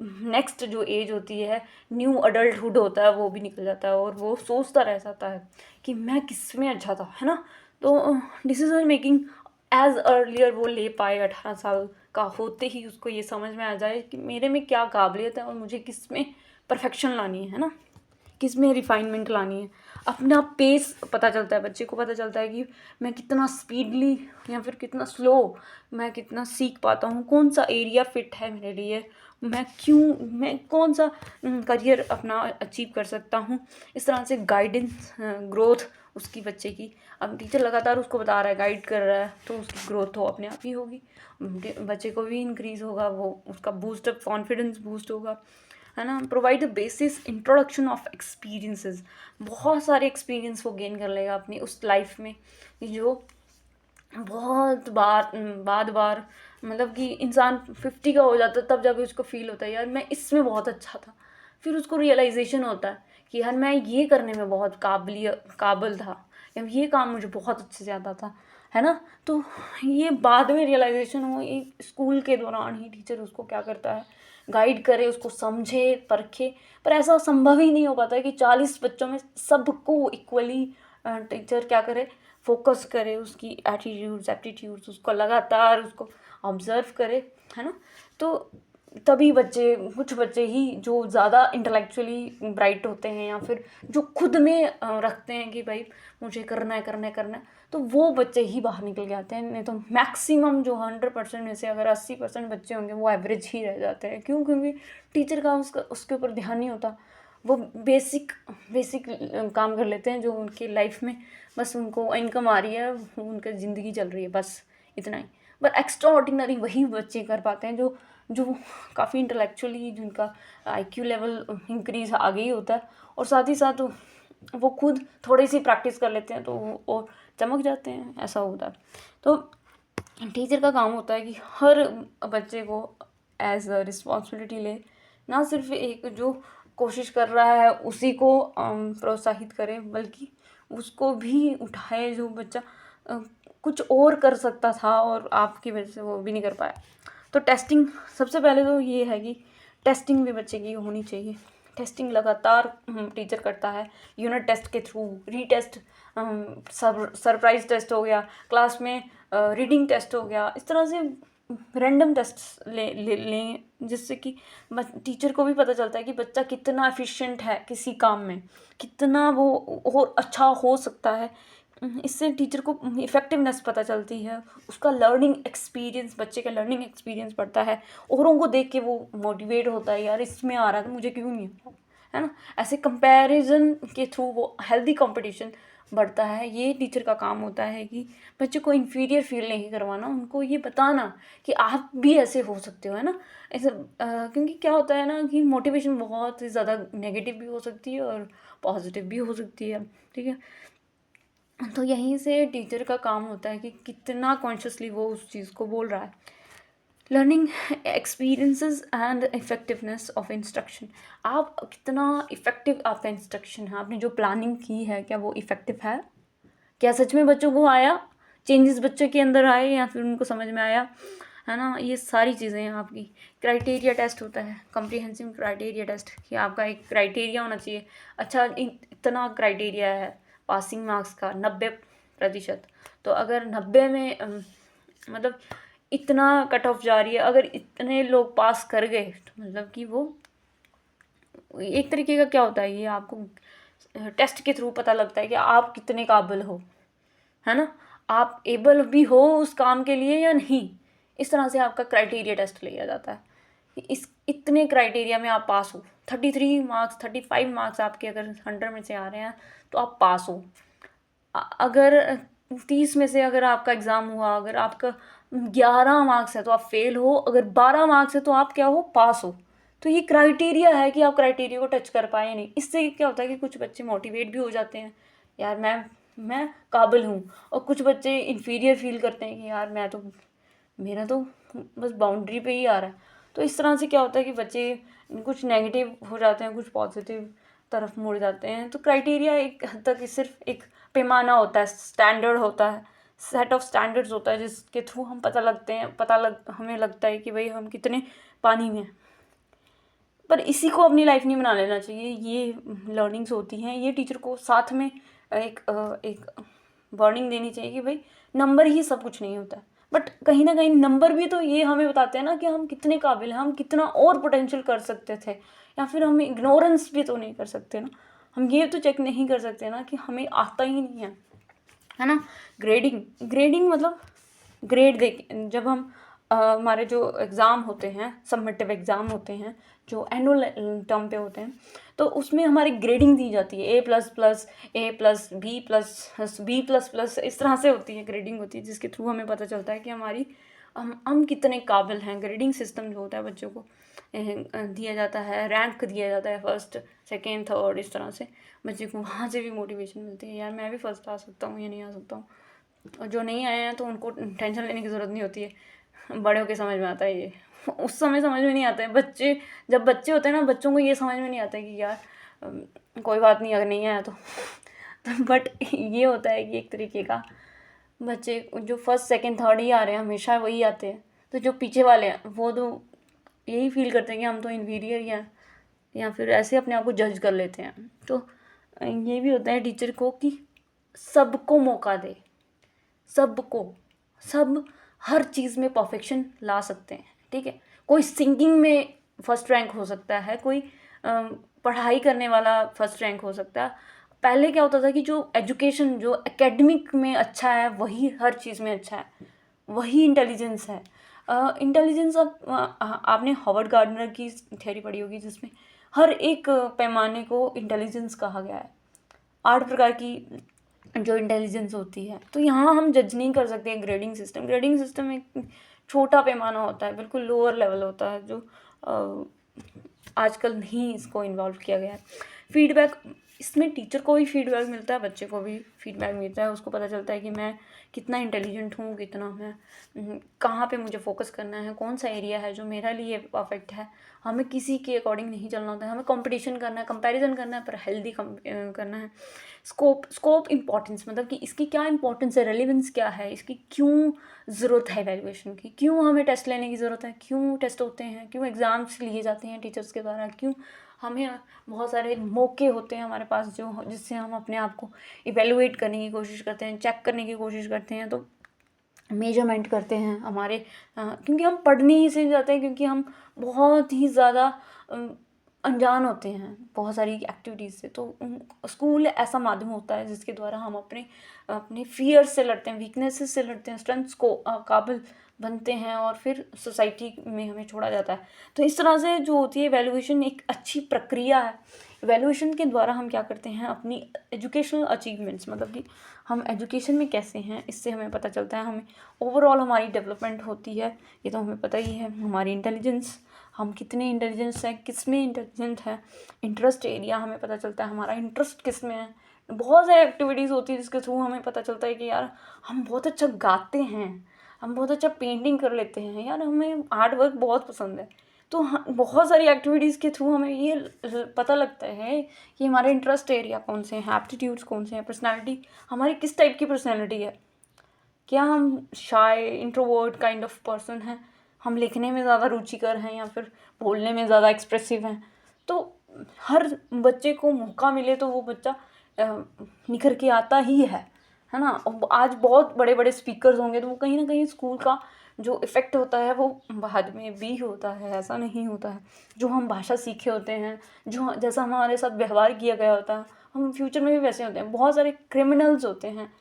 नेक्स्ट जो एज होती है, न्यू अडल्टहुड होता है, वो भी निकल जाता है और वो सोचता रह जाता है कि मैं किस में अच्छा था, है ना। तो डिसीजन मेकिंग एज अर्लियर वो ले पाए, 18 साल का होते ही उसको ये समझ में आ जाए कि मेरे में क्या काबिलियत है और मुझे किस में परफेक्शन लानी है ना, किस में रिफाइनमेंट लानी है। अपना पेस पता चलता है, बच्चे को पता चलता है कि मैं कितना स्पीडली या फिर कितना स्लो, मैं कितना सीख पाता हूँ, कौन सा एरिया फिट है मेरे लिए, मैं कौन सा करियर अपना अचीव कर सकता हूँ। इस तरह से गाइडेंस, ग्रोथ उसकी बच्चे की, अब टीचर लगातार उसको बता रहा है, गाइड कर रहा है, तो उसकी ग्रोथ तो अपने आप ही होगी, बच्चे को भी इंक्रीज़ होगा, वो उसका बूस्टअप कॉन्फिडेंस बूस्ट होगा, है ना। Provide the basis introduction of experiences, बहुत सारे एक्सपीरियंस वो गेन कर लेगा अपनी उस लाइफ में, जो बहुत बार मतलब कि इंसान 50 का हो जाता है तब जाके उसको फील होता है यार मैं इसमें बहुत अच्छा था। फिर उसको रियलाइजेशन होता है कि यार मैं ये करने में बहुत काबिल था, ये काम मुझे बहुत अच्छे से आता था, है ना। तो ये बाद में रियलाइजेशन हो, एक स्कूल के दौरान ही टीचर उसको क्या करता है, गाइड करे, उसको समझे, परखे। पर ऐसा संभव ही नहीं हो पाता है कि 40 बच्चों में सबको इक्वली टीचर क्या करे, फोकस करे, उसकी एटीट्यूड्स एप्टीट्यूड्स, उसको लगातार उसको ऑब्जर्व करे, है ना। तो तभी बच्चे, कुछ बच्चे ही जो ज़्यादा इंटेलेक्चुअली ब्राइट होते हैं या फिर जो खुद में रखते हैं कि भाई मुझे करना है करना है करना है, तो वो बच्चे ही बाहर निकल के आते हैं। नहीं तो मैक्सिमम जो 100% में से अगर 80% बच्चे होंगे वो एवरेज ही रह जाते हैं। क्यों? क्योंकि टीचर का उसके ऊपर ध्यान नहीं होता। वो बेसिक काम कर लेते हैं जो उनकी लाइफ में बस उनको इनकम आ रही है, उनकी ज़िंदगी चल रही है, बस इतना ही। पर एक्स्ट्रा ऑर्डिनरी वही बच्चे कर पाते हैं जो जो काफ़ी इंटेलेक्चुअली, जिनका आईक्यू लेवल इंक्रीज आगे ही होता है, और साथ ही साथ वो खुद थोड़ी सी प्रैक्टिस कर लेते हैं तो वो चमक जाते हैं, ऐसा होता है। तो टीचर का काम होता है कि हर बच्चे को एज अ रिस्पॉन्सिबिलिटी ले, ना सिर्फ एक जो कोशिश कर रहा है उसी को प्रोत्साहित करे, बल्कि उसको भी उठाए जो बच्चा कुछ और कर सकता था और आपकी वजह से वो भी नहीं कर पाया। तो टेस्टिंग, सबसे पहले तो ये है कि टेस्टिंग भी बच्चे की होनी चाहिए। टेस्टिंग लगातार टीचर करता है, यूनिट टेस्ट के थ्रू, रीटेस्ट, सरप्राइज टेस्ट हो गया, क्लास में रीडिंग टेस्ट हो गया, इस तरह से रैंडम टेस्ट लें जिससे कि टीचर को भी पता चलता है कि बच्चा कितना एफिशिएंट है किसी काम में, कितना वो और अच्छा हो सकता है। इससे टीचर को इफ़ेक्टिवनेस पता चलती है, उसका लर्निंग एक्सपीरियंस, बच्चे का लर्निंग एक्सपीरियंस बढ़ता है, औरों को देख के वो मोटिवेट होता है, यार इसमें आ रहा है तो मुझे क्यों नहीं आता, है ना। ऐसे कंपैरिजन के थ्रू वो हेल्दी कंपटीशन बढ़ता है। ये टीचर का काम होता है कि बच्चे को इन्फीरियर फील नहीं करवाना, उनको ये बताना कि आप भी ऐसे हो सकते हो, है ना। ऐसे क्योंकि क्या होता है ना कि मोटिवेशन बहुत ज़्यादा नेगेटिव भी हो सकती है और पॉजिटिव भी हो सकती है, ठीक है। तो यहीं से टीचर का काम होता है कि कितना कॉन्शियसली वो उस चीज़ को बोल रहा है। Learning experiences and effectiveness of instruction, आप कितना इफ़ेक्टिव आपका इंस्ट्रक्शन है, आपने जो प्लानिंग की है क्या वो इफ़ेक्टिव है, क्या सच में बच्चों को आया, चेंजेस बच्चे के अंदर आए या फिर उनको समझ में आया, है ना। ये सारी चीज़ें हैं आपकी। क्राइटेरिया टेस्ट होता है, कम्प्रीहेंसिव क्राइटेरिया टेस्ट, कि आपका एक क्राइटेरिया होना चाहिए। अच्छा, इतना क्राइटेरिया है पासिंग मार्क्स का 90%। तो अगर 90 में मतलब इतना कट ऑफ जा रही है, अगर इतने लोग पास कर गए तो मतलब कि वो एक तरीके का क्या होता है, ये आपको टेस्ट के थ्रू पता लगता है कि आप कितने काबिल हो, है ना, आप एबल भी हो उस काम के लिए या नहीं। इस तरह से आपका क्राइटेरिया टेस्ट लिया जाता है कि इस इतने क्राइटेरिया में आप पास हो। 33 मार्क्स 35 मार्क्स आपके अगर 100 में से आ रहे हैं तो आप पास हो। अगर 30 में से अगर आपका एग्ज़ाम हुआ, अगर आपका 11 मार्क्स है तो आप फेल हो, अगर 12 मार्क्स है तो आप क्या हो, पास हो। तो ये क्राइटेरिया है कि आप क्राइटेरिया को टच कर पाए नहीं। इससे क्या होता है कि कुछ बच्चे मोटिवेट भी हो जाते हैं, यार मैं काबिल हूँ, और कुछ बच्चे इन्फीरियर फील करते हैं कि यार मेरा तो बस बाउंड्री पे ही आ रहा है। तो इस तरह से क्या होता है कि बच्चे कुछ नेगेटिव हो जाते हैं, कुछ पॉजिटिव तरफ मुड़ जाते हैं। तो क्राइटेरिया एक हद तक सिर्फ एक पैमाना होता है, स्टैंडर्ड होता है, सेट ऑफ स्टैंडर्ड्स होता है जिसके थ्रू हम हमें लगता है कि भाई हम कितने पानी में हैं। पर इसी को अपनी लाइफ नहीं बना लेना चाहिए। ये लर्निंग्स होती हैं, ये टीचर को साथ में एक वार्निंग देनी चाहिए कि भाई नंबर ही सब कुछ नहीं होता। बट कहीं ना कहीं नंबर भी तो ये हमें बताते हैं ना कि हम कितने काबिल हैं, हम कितना और पोटेंशियल कर सकते थे, या फिर हम इग्नोरेंस भी तो नहीं कर सकते ना। हम ये तो चेक नहीं कर सकते ना कि हमें आता ही नहीं है ना। ग्रेडिंग मतलब ग्रेड दे, जब हम हमारे जो एग्ज़ाम होते हैं, सबमिटिव एग्ज़ाम होते हैं जो एनुअल टर्म पे होते हैं, तो उसमें हमारी ग्रेडिंग दी जाती है, A++, A+, B++, इस तरह से होती है, ग्रेडिंग होती है, जिसके थ्रू हमें पता चलता है कि हम कितने काबिल हैं। ग्रेडिंग सिस्टम जो होता है बच्चों को दिया जाता है, रैंक दिया जाता है, फर्स्ट सेकेंड थर्ड, इस तरह से बच्चे को वहाँ से भी मोटिवेशन मिलती है, यार मैं भी फर्स्ट आ सकता हूँ या नहीं आ सकता हूँ। और जो नहीं आए हैं तो उनको टेंशन लेने की ज़रूरत नहीं होती है, बड़े होके समझ में आता है ये। उस समय समझ में नहीं आता है, जब बच्चे होते हैं ना, बच्चों को ये समझ में नहीं आता है कि यार कोई बात नहीं अगर नहीं आया बट ये होता है कि एक तरीके का बच्चे जो फर्स्ट सेकंड थर्ड ही आ रहे हैं हमेशा वही आते हैं, तो जो पीछे वाले हैं वो तो यही फील करते हैं कि हम तो इन्फीरियर ही हैं, या फिर ऐसे अपने आप को जज कर लेते हैं। तो ये भी होता है टीचर को कि सबको मौका दे, सबको, सब हर चीज़ में परफेक्शन ला सकते हैं, ठीक है। कोई सिंगिंग में फर्स्ट रैंक हो सकता है, कोई पढ़ाई करने वाला फर्स्ट रैंक हो सकता है। पहले क्या होता था कि जो एजुकेशन, जो एकेडमिक में अच्छा है वही हर चीज़ में अच्छा है, वही इंटेलिजेंस है। इंटेलिजेंस आपने हॉवर्ड गार्डनर की थ्योरी पढ़ी होगी जिसमें हर एक पैमाने को इंटेलिजेंस कहा गया है, 8 प्रकार की जो इंटेलिजेंस होती है। तो यहाँ हम जज नहीं कर सकते ग्रेडिंग सिस्टम एक छोटा पैमाना होता है, बिल्कुल लोअर लेवल होता है, जो आजकल नहीं इसको इन्वॉल्व किया गया है। फीडबैक, इसमें टीचर को भी फीडबैक मिलता है, बच्चे को भी फीडबैक मिलता है, उसको पता चलता है कि मैं कितना इंटेलिजेंट हूँ, कितना मैं कहाँ पे मुझे फोकस करना है, कौन सा एरिया है जो मेरे लिए परफेक्ट है। हमें किसी के अकॉर्डिंग नहीं चलना होता है, हमें कंपटीशन करना है, कंपैरिजन करना है, पर हेल्दी करना है। स्कोप इम्पॉर्टेंस, मतलब कि इसकी क्या इंपॉर्टेंस है, रेलिवेंस क्या है, इसकी क्यों ज़रूरत है इवैल्यूएशन की, क्यों हमें टेस्ट लेने की ज़रूरत है, क्यों टेस्ट होते हैं, क्यों एग्ज़ाम्स लिए जाते हैं टीचर्स के द्वारा, क्यों हमें बहुत सारे मौके होते हैं हमारे पास जो जिससे हम अपने आप को इवेलुएट करने की कोशिश करते हैं, चेक करने की कोशिश करते हैं, तो मेजरमेंट करते हैं हमारे, क्योंकि हम पढ़ने ही से जाते हैं, क्योंकि हम बहुत ही ज़्यादा अनजान होते हैं बहुत सारी एक्टिविटीज़ से। तो स्कूल ऐसा माध्यम होता है जिसके द्वारा हम अपने अपने फियर से लड़ते हैं, वीकनेसेस से लड़ते हैं, स्ट्रेंथ्स को काबिल बनते हैं, और फिर सोसाइटी में हमें छोड़ा जाता है। तो इस तरह से जो होती है इवैल्यूएशन एक अच्छी प्रक्रिया है। इवैल्यूएशन के द्वारा हम क्या करते हैं, अपनी एजुकेशनल अचीवमेंट्स, मतलब कि हम एजुकेशन में कैसे हैं इससे हमें पता चलता है, हमें ओवरऑल हमारी डेवलपमेंट होती है, ये तो हमें पता ही है। हमारी इंटेलिजेंस, हम कितने इंटेलिजेंस हैं, किस में इंटेलिजेंट है, इंटरेस्ट एरिया हमें पता चलता है, हमारा इंटरेस्ट किस में है। बहुत सारी एक्टिविटीज़ होती है जिसके थ्रू हमें पता चलता है कि यार हम बहुत अच्छा गाते हैं, हम बहुत अच्छा पेंटिंग कर लेते हैं, यार हमें आर्ट वर्क बहुत पसंद है। तो बहुत सारी एक्टिविटीज़ के थ्रू हमें ये पता लगता है कि हमारे इंटरेस्ट एरिया कौन से हैं, एप्टीट्यूड्स कौन से हैं, पर्सनैलिटी हमारी किस टाइप की पर्सनैलिटी है। क्या हम शाय इंट्रोवर्ट काइंड ऑफ पर्सन हैं, हम लिखने में ज़्यादा रुचिकर हैं, या फिर बोलने में ज़्यादा एक्सप्रेसिव हैं। तो हर बच्चे को मौका मिले तो वो बच्चा निखर के आता ही है ना। आज बहुत बड़े बड़े स्पीकर्स होंगे तो वो कहीं ना कहीं स्कूल का जो इफ़ेक्ट होता है वो बाद में भी होता है, ऐसा नहीं होता है। जो हम भाषा सीखे होते हैं, जो जैसा हमारे साथ व्यवहार किया गया होता है, हम फ्यूचर में भी वैसे होते हैं। बहुत सारे क्रिमिनल्स होते हैं,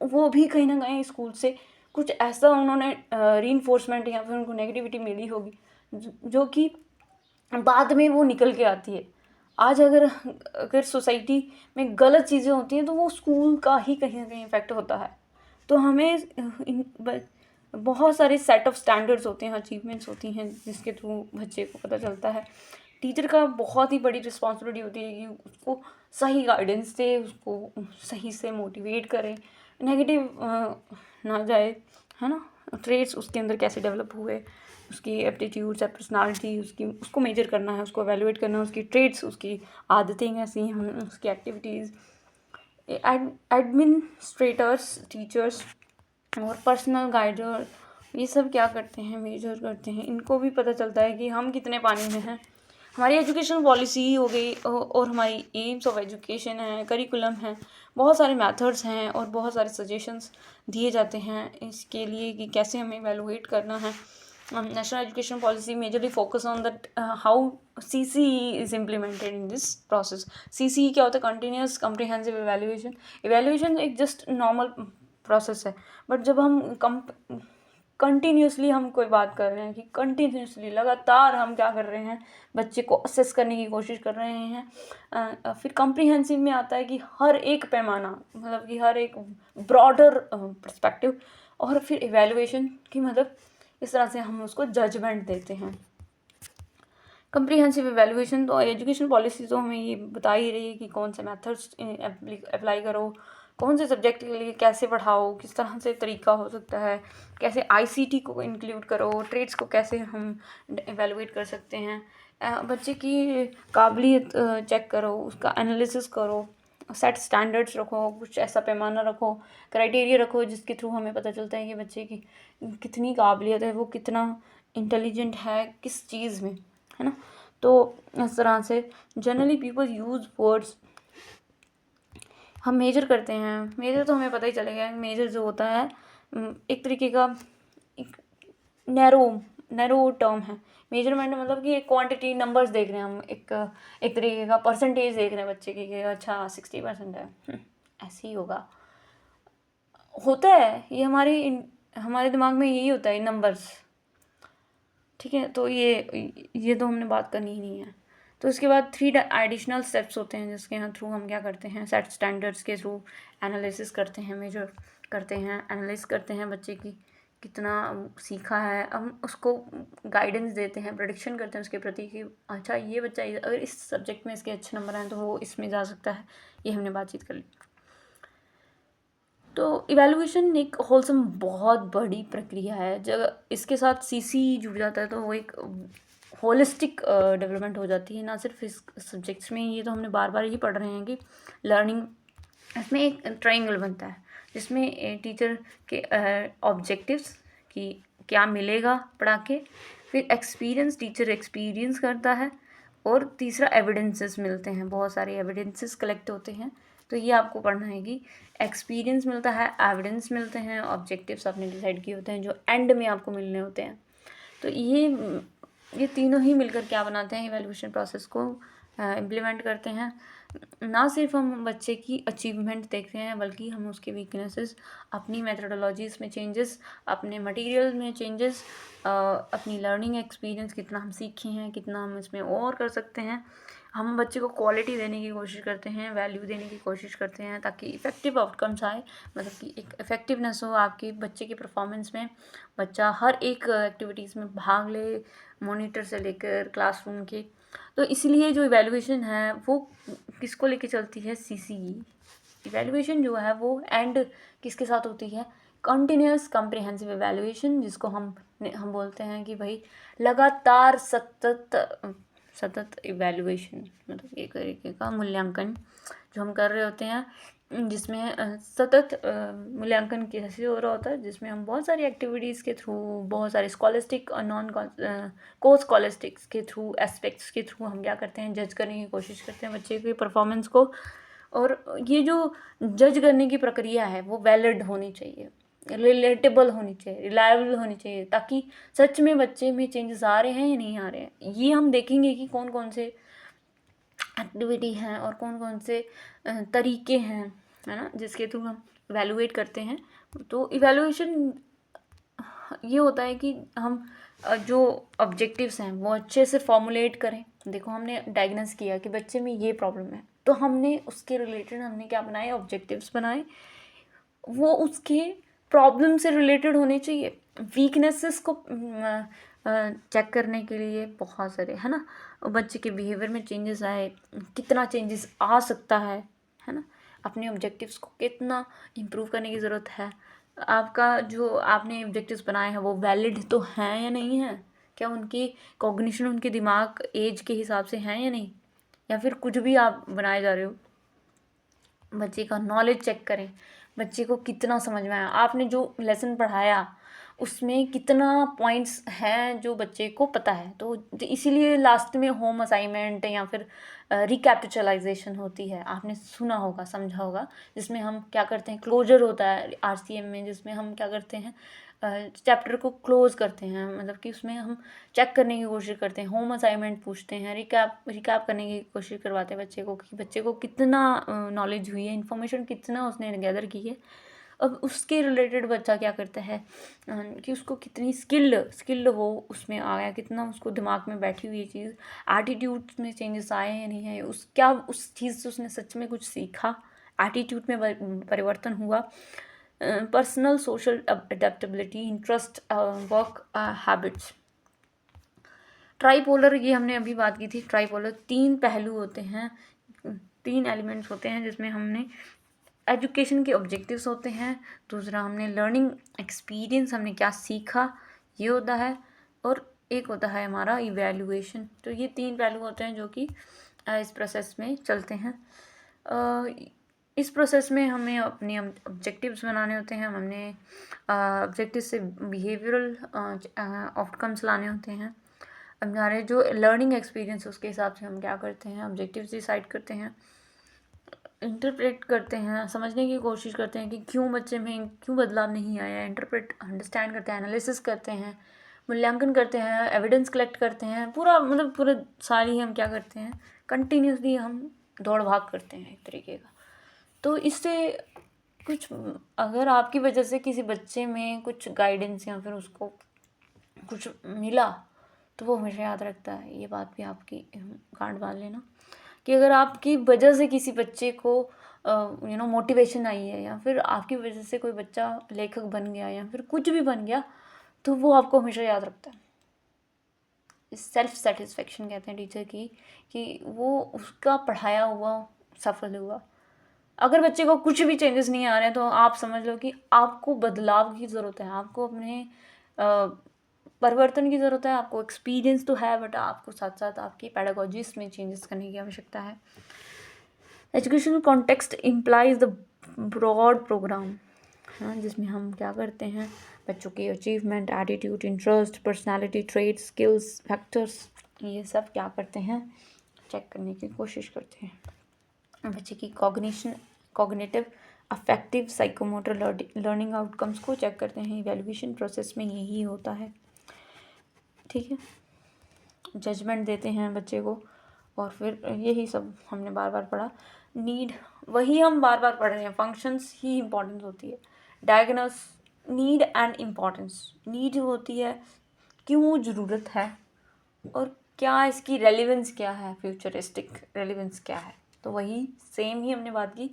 वो भी कहीं ना कहीं स्कूल से कुछ ऐसा उन्होंने रीइंफोर्समेंट या फिर उनको नेगेटिविटी मिली होगी जो कि बाद में वो निकल के आती है। आज अगर सोसाइटी में गलत चीज़ें होती हैं तो वो स्कूल का ही कहीं ना कहीं इफेक्ट होता है। तो हमें बहुत सारे सेट ऑफ स्टैंडर्ड्स होते हैं, अचीवमेंट्स होती हैं जिसके थ्रू बच्चे को पता चलता है। टीचर का बहुत ही बड़ी रिस्पॉन्सिबिलिटी होती है कि उसको सही गाइडेंस दे, उसको सही से मोटिवेट करे, नेगेटिव ना जाए, है ना। ट्रेड्स उसके अंदर कैसे डेवलप हुए, उसकी एप्टीट्यूड्स या पर्सनालिटी, उसको मेजर करना है, उसको एवेलुएट करना है, उसकी ट्रेड्स, उसकी आदतें कैसी हैं, उसकी एक्टिविटीज़। एडमिनिस्ट्रेटर्स, टीचर्स और पर्सनल गाइडर ये सब क्या करते हैं, मेजर करते हैं। इनको भी पता चलता है कि हम कितने पानी में हैं। हमारी एजुकेशन पॉलिसी हो गई और हमारी एम्स ऑफ एजुकेशन है, करिकुलम है, बहुत सारे मेथड्स हैं और बहुत सारे सजेशंस दिए जाते हैं इसके लिए कि कैसे हमें एवेलुएट करना है। National education policy majorly focus on that how CCE is implemented in this process. CCE क्या होता है, कंटिन्यूस कम्प्रिहेंसिव एवेल्यूएशन। एवेल्यूएशन एक जस्ट नॉर्मल प्रोसेस है, बट जब हम कंटिन्यूसली हम कोई बात कर रहे हैं कि कंटिन्यूसली लगातार हम क्या कर रहे हैं, बच्चे को असेस करने की कोशिश कर रहे हैं। फिर कॉम्प्रिहेंसिव में आता है कि हर एक पैमाना, मतलब कि हर एक ब्रॉडर पर्सपेक्टिव, और फिर इवैल्यूएशन की मतलब इस तरह से हम उसको जजमेंट देते हैं। कम्प्रिहेंसिव इवैल्यूएशन तो एजुकेशन पॉलिसी तो हमें ये बता ही रही है कि कौन से मेथड्स अप्लाई करो, कौन से सब्जेक्ट के लिए कैसे पढ़ाओ, किस तरह से तरीका हो सकता है, कैसे ICT को इंक्लूड करो, ट्रेड्स को कैसे हम एवेलुएट कर सकते हैं, बच्चे की काबिलियत चेक करो, उसका एनालिसिस करो, सेट स्टैंडर्ड्स रखो, कुछ ऐसा पैमाना रखो, क्राइटेरिया रखो जिसके थ्रू हमें पता चलता है कि बच्चे की कितनी काबिलियत है, वो कितना इंटेलिजेंट है किस चीज़ में, है ना। तो इस तरह से जनरली पीपल यूज़ वर्ड्स, हम मेजर करते हैं। मेजर तो हमें पता ही चलेगा, मेजर जो होता है एक तरीके का एक नैरो टर्म है। मेजरमेंट मतलब कि एक क्वांटिटी, नंबर्स देख रहे हैं हम, एक तरीके का परसेंटेज देख रहे हैं बच्चे की कि अच्छा 60% है, ऐसे ही होता है ये हमारे दिमाग में यही होता है, नंबर्स, ठीक है। तो ये तो हमने बात करनी ही नहीं है। तो उसके बाद 3 एडिशनल स्टेप्स होते हैं जिसके थ्रू हम क्या करते हैं, सेट स्टैंडर्ड्स के थ्रू एनालिसिस करते हैं, मेजर करते हैं, एनालाइज करते हैं बच्चे की कितना सीखा है। हम उसको गाइडेंस देते हैं, प्रेडिक्शन करते हैं उसके प्रति कि अच्छा ये बच्चा अगर इस सब्जेक्ट में इसके अच्छे नंबर आए तो वो इसमें जा सकता है। ये हमने बातचीत कर ली। तो इवैल्यूएशन एक होलसम बहुत बड़ी प्रक्रिया है। जब इसके साथ सीसी जुड़ जाता है तो वो एक होलिस्टिक डेवलपमेंट हो जाती है, ना सिर्फ इस सब्जेक्ट्स में। ये तो हमने बार बार ही पढ़ रहे हैं कि लर्निंग, इसमें एक ट्रायंगल बनता है जिसमें टीचर के ऑब्जेक्टिव्स कि क्या मिलेगा पढ़ा के, फिर एक्सपीरियंस, टीचर एक्सपीरियंस करता है, और तीसरा एविडेंसेस मिलते हैं, बहुत सारे एविडेंसेस कलेक्ट होते हैं। तो ये आपको पढ़ना है कि एक्सपीरियंस मिलता है, एविडेंस मिलते हैं, ऑब्जेक्टिव्स आपने डिसाइड किए होते हैं जो एंड में आपको मिलने होते हैं। तो ये तीनों ही मिलकर क्या बनाते हैं, इवैल्यूएशन प्रोसेस को इम्प्लीमेंट करते हैं। ना सिर्फ हम बच्चे की अचीवमेंट देखते हैं बल्कि हम उसके वीकनेसेस, अपनी मेथडोलॉजीज़ में चेंजेस, अपने मटेरियल में चेंजेस, अपनी लर्निंग एक्सपीरियंस, कितना हम सीखे हैं, कितना हम इसमें और कर सकते हैं। हम बच्चे को क्वालिटी देने की कोशिश करते हैं, वैल्यू देने की कोशिश करते हैं ताकि इफ़ेक्टिव आउटकम्स आए, मतलब कि एक इफ़ेक्टिवनेस हो आपके बच्चे के परफॉर्मेंस में। बच्चा हर एक एक्टिविटीज़ में भाग ले, मॉनिटर से लेकर क्लासरूम के। तो इसलिए जो इवैल्यूएशन है वो किसको लेके चलती है, सीसीई। इवैल्यूएशन जो है वो एंड किसके साथ होती है, कंटिन्यूस कॉम्प्रिहेंसिव इवैल्यूएशन, जिसको हम बोलते हैं कि भाई लगातार सतत इवैल्यूएशन, मतलब एक तरीके का मूल्यांकन जो हम कर रहे होते हैं, जिसमें सतत मूल्यांकन कैसे हो रहा होता है, जिसमें हम बहुत सारी एक्टिविटीज़ के थ्रू, बहुत सारे स्कॉलस्टिक और नॉन को स्कॉलस्टिक्स के थ्रू, एस्पेक्ट्स के थ्रू हम क्या करते हैं, जज करने की कोशिश करते हैं बच्चे की परफॉर्मेंस को। और ये जो जज करने की प्रक्रिया है वो वैलिड होनी चाहिए, रिलेटेबल होनी चाहिए, रिलायबल होनी चाहिए, ताकि सच में बच्चे में चेंजेस आ रहे हैं या नहीं आ रहे हैं। ये हम देखेंगे कि कौन कौन से एक्टिविटी हैं और कौन कौन से तरीके हैं, है ना, जिसके थ्रू हम इवैल्यूएट करते हैं। तो इवैल्यूएशन ये होता है कि हम जो ऑब्जेक्टिव्स हैं वो अच्छे से फॉर्मुलेट करें। देखो हमने डायग्नोस किया कि बच्चे में ये प्रॉब्लम है, तो हमने उसके रिलेटेड हमने क्या बनाए, ऑब्जेक्टिव्स बनाए। वो उसके प्रॉब्लम से रिलेटेड होने चाहिए। वीकनेसेस को चेक करने के लिए बहुत सारे, है ना, बच्चे के बिहेवियर में चेंजेस आए, कितना चेंजेस आ सकता है ना, अपने ऑब्जेक्टिव्स को कितना इम्प्रूव करने की ज़रूरत है, आपका जो आपने ऑब्जेक्टिव्स बनाए हैं वो वैलिड तो हैं या नहीं है, क्या उनकी कॉग्निशन, उनके दिमाग एज के हिसाब से हैं या नहीं, या फिर कुछ भी आप बनाए जा रहे हो। बच्चे का नॉलेज चेक करें, बच्चे को कितना समझ में आया, आपने जो लेसन पढ़ाया उसमें कितना पॉइंट्स हैं जो बच्चे को पता है। तो इसीलिए लास्ट में होम असाइनमेंट या फिर रिकैपिचुलाइजेशन होती है, आपने सुना होगा, समझा होगा, जिसमें हम क्या करते हैं, क्लोजर होता है आरसीएम में, जिसमें हम क्या करते हैं, चैप्टर को क्लोज करते हैं, मतलब कि उसमें हम चेक करने की कोशिश करते हैं, होम असाइनमेंट पूछते हैं, रिकैप करने की कोशिश करवाते हैं बच्चे को कि बच्चे को कितना नॉलेज हुई है, इन्फॉर्मेशन कितना उसने गैदर की है। अब उसके रिलेटेड बच्चा क्या करता है कि उसको कितनी स्किल्ड हो उसमें आया, कितना उसको दिमाग में बैठी हुई चीज़, एटीट्यूड में चेंजेस आए हैं नहीं है, उस चीज़ से उसने सच में कुछ सीखा, एटीट्यूड में परिवर्तन हुआ, personal social adaptability, interest, work habits. Tripolar, ये हमने अभी बात की थी। ट्राईपोलर 3 पहलू होते हैं, 3 एलिमेंट्स होते हैं, जिसमें हमने एजुकेशन के ऑब्जेक्टिव्स होते हैं, दूसरा हमने लर्निंग एक्सपीरियंस, हमने क्या सीखा ये होता है, और एक होता है हमारा इवैल्यूएशन। तो ये 3 पहलू होते हैं जो कि इस प्रोसेस में चलते हैं। इस प्रोसेस में हमें अपने ऑब्जेक्टिव्स बनाने होते हैं, हमने ऑब्जेक्टिव से बिहेवियरल आउटकम्स लाने होते हैं। अब हमारे जो लर्निंग एक्सपीरियंस उसके हिसाब से हम क्या करते हैं, ऑब्जेक्टिव्स डिसाइड करते हैं, इंटरप्रेट करते हैं, समझने की कोशिश करते हैं कि क्यों बच्चे में क्यों बदलाव नहीं आया, इंटरप्रेट अंडरस्टैंड करते हैं, एनालिसिस करते हैं, मूल्यांकन करते हैं, एविडेंस कलेक्ट करते हैं, पूरा सारी हम क्या करते हैं, कंटिन्यूसली हम दौड़ भाग करते हैं एक तरीके का। तो इससे कुछ, अगर आपकी वजह से किसी बच्चे में कुछ गाइडेंस या फिर उसको कुछ मिला तो वो हमेशा याद रखता है। ये बात भी आपकी गांठ बांध लेना कि अगर आपकी वजह से किसी बच्चे को मोटिवेशन आई है, या फिर आपकी वजह से कोई बच्चा लेखक बन गया या फिर कुछ भी बन गया, तो वो आपको हमेशा याद रखता है। सेल्फ सेटिस्फेक्शन कहते हैं टीचर की, कि वो उसका पढ़ाया हुआ सफल हुआ। अगर बच्चे को कुछ भी चेंजेस नहीं आ रहे हैं तो आप समझ लो कि आपको बदलाव की ज़रूरत है, आपको अपने परिवर्तन की ज़रूरत है। आपको एक्सपीरियंस तो है, बट आपको साथ साथ आपकी पेडागोजीज में चेंजेस करने की आवश्यकता है। Educational context implies the broad programme, हाँ, जिसमें हम क्या करते हैं, बच्चों की achievement, attitude, interest, personality traits, skills, factors, ये सब क्या करते हैं, चेक करने की कोशिश करते हैं। बच्चे की cognitive, affective, psychomotor learning outcomes को चेक करते हैं। इवैल्यूएशन प्रोसेस में यही होता है, ठीक है। जजमेंट देते हैं बच्चे को, और फिर यही सब हमने बार बार पढ़ा। नीड, वही हम बार बार पढ़ रहे हैं, फंक्शंस ही इम्पोर्टेंस होती है। Diagnose need and importance, need होती है क्यों ज़रूरत है, और क्या इसकी रेलिवेंस क्या है, फ्यूचरिस्टिक रेलिवेंस क्या है। तो वही सेम ही हमने बात की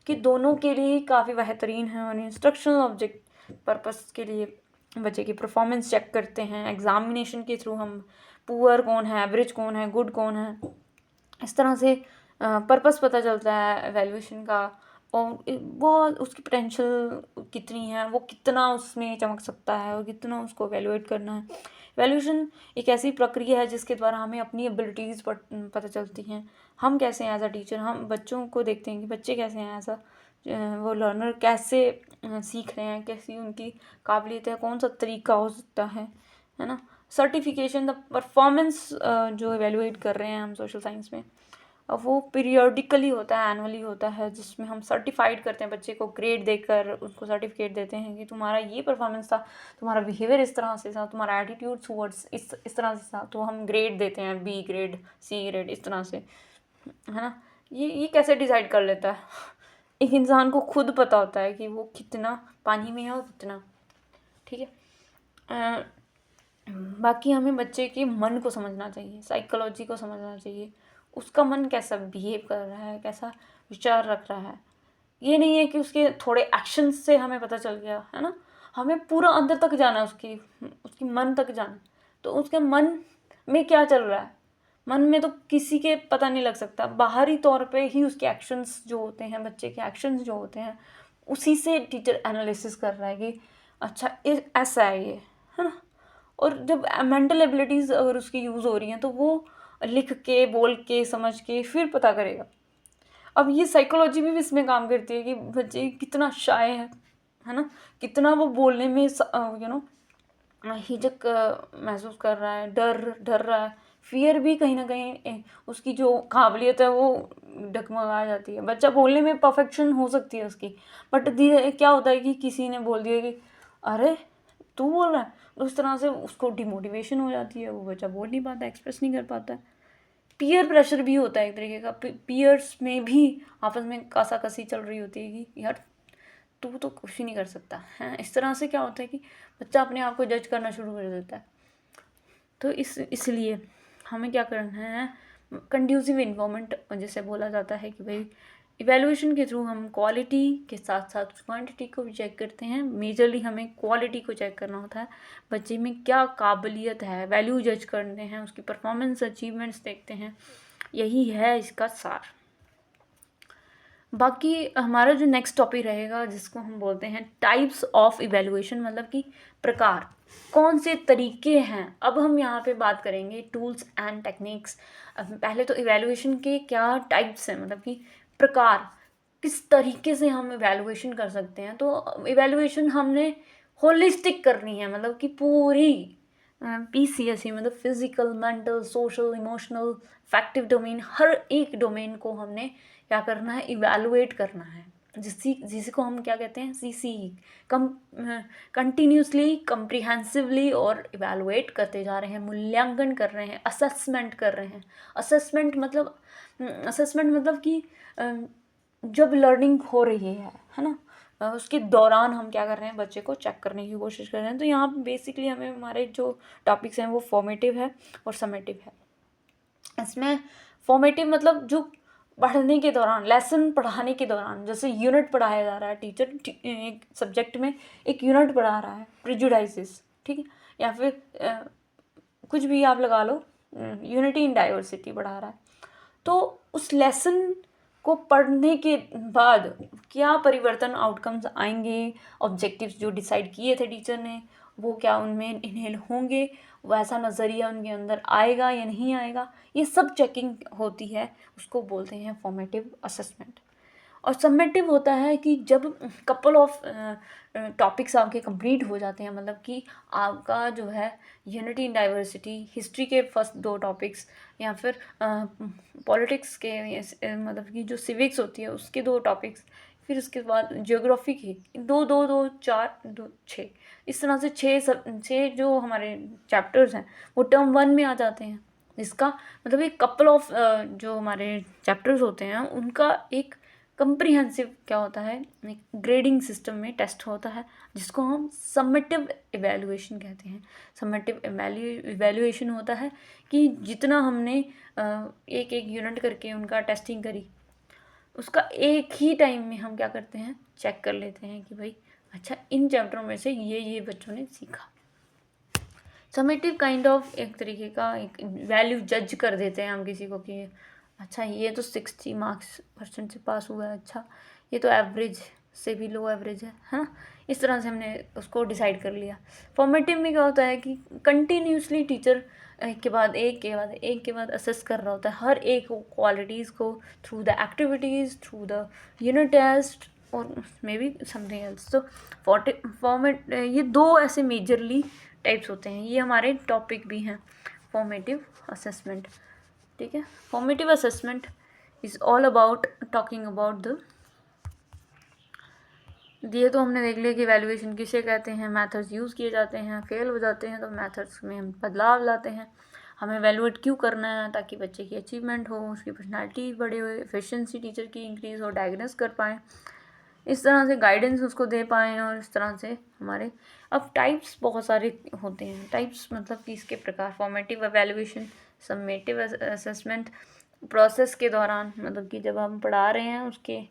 कि दोनों के लिए काफ़ी बेहतरीन है। और इंस्ट्रक्शनल ऑब्जेक्ट पर्पस के लिए बच्चे की परफॉर्मेंस चेक करते हैं। एग्जामिनेशन के थ्रू हम पुअर कौन है, एवरेज कौन है, गुड कौन है, इस तरह से पर्पस पता चलता है एवेल्यूएशन का। और वो उसकी पोटेंशियल कितनी है, वो कितना उसमें चमक सकता है, और कितना उसको एवेल्यूएट करना है। एवेल्यूएशन एक ऐसी प्रक्रिया है जिसके द्वारा हमें अपनी एबिलिटीज़ पता चलती हैं। हम कैसे हैं एज अ टीचर, हम बच्चों को देखते हैं कि बच्चे कैसे हैं एज अ वो लर्नर, कैसे सीख रहे हैं, कैसी उनकी काबिलियत है, कौन सा तरीका हो सकता है ना। सर्टिफिकेशन, द परफॉर्मेंस जो एवेल्यूएट कर रहे हैं हम सोशल साइंस में, वो पीरियोडिकली होता है, एनुअली होता है, जिसमें हम सर्टिफाइड करते हैं बच्चे को, ग्रेड देकर उसको सर्टिफिकेट देते हैं कि तुम्हारा ये परफॉर्मेंस था, तुम्हारा बिहेवियर इस तरह से था, तुम्हारा एटीट्यूड टुवर्ड्स इस तरह से था, तो हम ग्रेड देते हैं, बी ग्रेड, सी ग्रेड, इस तरह से, है ना। ये कैसे डिसाइड कर लेता है, एक इंसान को खुद पता होता है कि वो कितना पानी में है और कितना, ठीक है। बाकी हमें बच्चे के मन को समझना चाहिए, साइकोलॉजी को समझना चाहिए, उसका मन कैसा बिहेव कर रहा है, कैसा विचार रख रहा है। ये नहीं है कि उसके थोड़े एक्शंस से हमें पता चल गया, है ना। हमें पूरा अंदर तक जाना है, उसकी मन तक जाना। तो उसके मन में क्या चल रहा है, मन में तो किसी के पता नहीं लग सकता, बाहरी तौर पे ही उसके एक्शंस जो होते हैं, बच्चे के एक्शंस जो होते हैं, उसी से टीचर एनालिसिस कर रहा है कि अच्छा ऐसा है ये, है ना। और जब मेंटल एबिलिटीज़ अगर उसकी यूज़ हो रही हैं तो वो लिख के, बोल के, समझ के फिर पता करेगा। अब ये साइकोलॉजी भी इसमें काम करती है कि बच्चे कितना शाय है ना, कितना वो बोलने में हिचक महसूस कर रहा है, डर रहा है, फियर भी कहीं ना कहीं उसकी जो काबिलियत है वो डगमगा जाती है। बच्चा बोलने में परफेक्शन हो सकती है उसकी, बट धीरे क्या होता है कि किसी ने बोल दिया कि अरे तू बोल रहा है, तो उस तरह से उसको डिमोटिवेशन हो जाती है, वो बच्चा बोल नहीं पाता, एक्सप्रेस नहीं कर पाता। पीयर प्रेशर भी होता है एक तरीके का, पीयर्स में भी आपस में कसी चल रही होती है कि यार तू तो कुछ ही नहीं कर सकता है। इस तरह से क्या होता है कि बच्चा अपने आप को जज करना शुरू कर देता है। तो इसलिए हमें क्या करना है, कंड्यूसिव इन्वायरमेंट जैसे बोला जाता है कि भाई इवैल्यूएशन के थ्रू हम क्वालिटी के साथ साथ क्वांटिटी को भी चेक करते हैं। मेजरली हमें क्वालिटी को चेक करना होता है, बच्चे में क्या काबिलियत है, वैल्यू जज करते हैं, उसकी परफॉर्मेंस अचीवमेंट्स देखते हैं। यही है इसका सार। बाकी हमारा जो नेक्स्ट टॉपिक रहेगा जिसको हम बोलते हैं टाइप्स ऑफ इवैल्यूएशन, मतलब कि प्रकार, कौन से तरीके हैं। अब हम यहाँ पे बात करेंगे टूल्स एंड टेक्निक्स। पहले तो इवैल्यूएशन के क्या टाइप्स हैं, मतलब कि प्रकार, किस तरीके से हम इवैल्यूएशन कर सकते हैं। तो इवैल्यूएशन हमने होलिस्टिक करनी है, मतलब कि पूरी PCSE मतलब physical, mental, social, emotional, affective domain, हर एक डोमेन को हमने क्या करना है, इवैल्यूएट करना है, जिसको हम क्या कहते हैं, CCE, कंटिन्यूसली, कम्प्रिहेंसिवली और इवैल्यूएट करते जा रहे हैं, मूल्यांकन कर रहे हैं, असेसमेंट कर रहे हैं। असेसमेंट मतलब कि जब लर्निंग हो रही है ना, उसके दौरान हम क्या कर रहे हैं, बच्चे को चेक करने की कोशिश कर रहे हैं। तो यहाँ पे बेसिकली हमें हमारे जो टॉपिक्स हैं वो फॉर्मेटिव है और समेटिव है। इसमें फॉर्मेटिव मतलब जो पढ़ने के दौरान, लेसन पढ़ाने के दौरान, जैसे यूनिट पढ़ाया जा रहा है, टीचर एक सब्जेक्ट में एक यूनिट पढ़ा रहा है, प्रिजुडाइसिस, ठीक है, या फिर कुछ भी आप लगा लो, यूनिटी इन डाइवर्सिटी पढ़ा रहा है। तो उस लेसन को पढ़ने के बाद क्या परिवर्तन, आउटकम्स आएंगे, ऑब्जेक्टिव्स जो डिसाइड किए थे टीचर ने वो क्या उनमें इन्हेल होंगे, वैसा नज़रिया उनके अंदर आएगा या नहीं आएगा, ये सब चेकिंग होती है, उसको बोलते हैं फॉर्मेटिव असेसमेंट। और समेटिव होता है कि जब कपल ऑफ टॉपिक्स आपके कंप्लीट हो जाते हैं, मतलब कि आपका जो है यूनिटी इन डाइवर्सिटी, हिस्ट्री के फर्स्ट 2 टॉपिक्स, या फिर पॉलिटिक्स के मतलब कि जो सिविक्स होती है उसके 2 टॉपिक्स, फिर उसके बाद ज्योग्राफी के 2 4 2 6, इस तरह से 6 जो हमारे चैप्टर्स हैं वो टर्म 1 में आ जाते हैं। इसका मतलब एक कपल ऑफ जो हमारे चैप्टर्स होते हैं उनका एक कंप्रिहेंसिव क्या होता है, एक ग्रेडिंग सिस्टम में टेस्ट होता है, जिसको हम समेटिव इवैल्यूएशन कहते हैं। समेटिव इवैल्यूएशन होता है कि जितना हमने एक एक यूनिट करके उनका टेस्टिंग करी, उसका एक ही टाइम में हम क्या करते हैं, चेक कर लेते हैं कि भाई अच्छा इन चैप्टरों में से ये बच्चों ने सीखा। समेटिव काइंड ऑफ एक तरीके का एक वैल्यू जज कर देते हैं हम किसी को कि अच्छा ये तो 60 मार्क्स % से पास हुआ है, अच्छा ये तो एवरेज से भी लो एवरेज है ना, इस तरह से हमने उसको डिसाइड कर लिया। फॉर्मेटिव में क्या होता है कि कंटिन्यूसली टीचर एक के बाद असेस कर रहा होता है हर एक क्वालिटीज़ को through the activities, through the unit test और मे बी समथिंग एल्स। तो फॉर्मेट ये 2 ऐसे मेजरली टाइप्स होते हैं, ये हमारे टॉपिक भी हैं, फॉर्मेटिव असेसमेंट, ठीक है। Formative assessment is all about talking about the, ये तो हमने देख लिया कि वैल्यूएशन किसे कहते हैं, मेथड्स यूज़ किए जाते हैं, फेल हो जाते हैं तो मेथड्स में हम बदलाव लाते हैं, हमें वैल्यूएट क्यों करना है, ताकि बच्चे की अचीवमेंट हो, उसकी पर्सनैलिटी बढ़े हुए, एफिशिएंसी टीचर की इंक्रीज़ हो, डायग्नोस कर पाएँ, इस तरह से गाइडेंस उसको दे पाएँ, और इस तरह से हमारे अब टाइप्स बहुत सारे होते हैं। टाइप्स मतलब कि इसके प्रकार, formative evaluation, summative assessment, process के दौरान मतलब कि जब हम पढ़ा रहे हैं उसके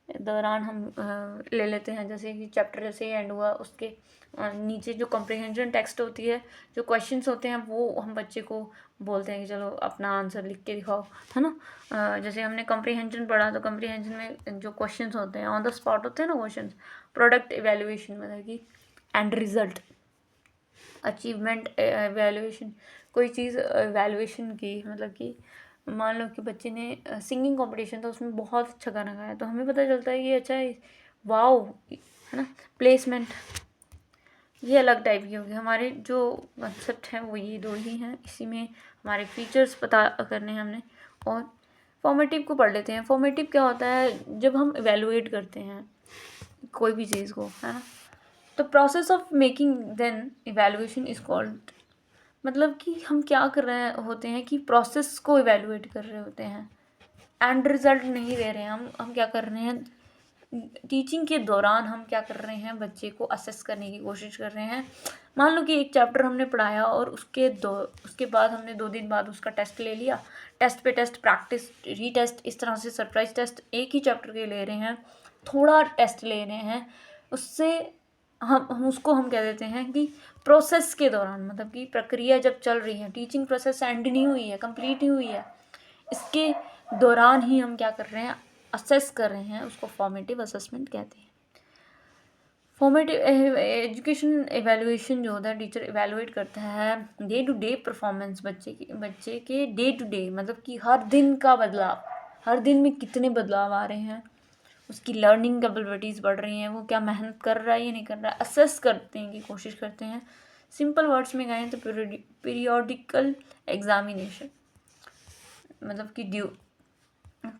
दौरान हम ले लेते हैं, जैसे कि चैप्टर जैसे ही एंड हुआ उसके नीचे जो कॉम्प्रिहेंशन टेक्स्ट होती है, जो क्वेश्चंस होते हैं वो हम बच्चे को बोलते हैं कि चलो अपना आंसर लिख के दिखाओ, है ना। जैसे हमने कॉम्प्रिहेंशन पढ़ा तो कॉम्प्रिहेंशन में जो क्वेश्चंस होते हैं ऑन द स्पॉट होते हैं ना क्वेश्चंस। प्रोडक्ट इवैल्यूएशन मतलब कि एंड रिजल्ट, अचीवमेंट इवैल्यूएशन, कोई चीज़ इवैल्यूएशन की मतलब कि मान लो कि बच्चे ने सिंगिंग कंपटीशन था उसमें बहुत अच्छा गाना गाया, तो हमें पता चलता है कि अच्छा वाओ, है ना। प्लेसमेंट ये अलग टाइप की होगी। हमारे जो कंसेप्ट हैं वो ये 2 ही हैं, इसी में हमारे फीचर्स पता करने हैं हमने। और फॉर्मेटिव को पढ़ लेते हैं। फॉर्मेटिव क्या होता है, जब हम इवैल्यूएट करते हैं कोई भी चीज़ को, है ना, तो process of making then evaluation is called, मतलब कि हम क्या कर रहे होते हैं कि प्रोसेस को इवैल्यूएट कर रहे होते हैं, एंड रिजल्ट नहीं दे रहे हैं। हम क्या कर रहे हैं, टीचिंग के दौरान हम क्या कर रहे हैं, बच्चे को असेस करने की कोशिश कर रहे हैं। मान लो कि एक चैप्टर हमने पढ़ाया और उसके बाद हमने 2 दिन बाद उसका टेस्ट ले लिया, टेस्ट पे टेस्ट, प्रैक्टिस, रीटेस्ट, इस तरह से सरप्राइज टेस्ट एक ही चैप्टर के ले रहे हैं, थोड़ा टेस्ट ले रहे हैं, उससे हम उसको हम कह देते हैं कि प्रोसेस के दौरान, मतलब कि प्रक्रिया जब चल रही है, टीचिंग प्रोसेस एंड नहीं हुई है, कंप्लीट नहीं हुई है, इसके दौरान ही हम क्या कर रहे हैं, असेस कर रहे हैं, उसको फॉर्मेटिव असेसमेंट कहते हैं। फॉर्मेटिव एजुकेशन एवेल्यूएशन जो होता है, टीचर एवेलुएट करता है डे टू डे परफॉर्मेंस, बच्चे के डे टू डे, मतलब कि हर दिन का बदलाव, हर दिन में कितने बदलाव आ रहे हैं, उसकी लर्निंग कैपेबिलिटीज़ बढ़ रही हैं, वो क्या मेहनत कर रहा है या नहीं कर रहा है, असेस करते हैं, की कोशिश करते हैं। सिंपल वर्ड्स में कहें तो पीरियोडिकल एग्जामिनेशन, मतलब कि ड्यू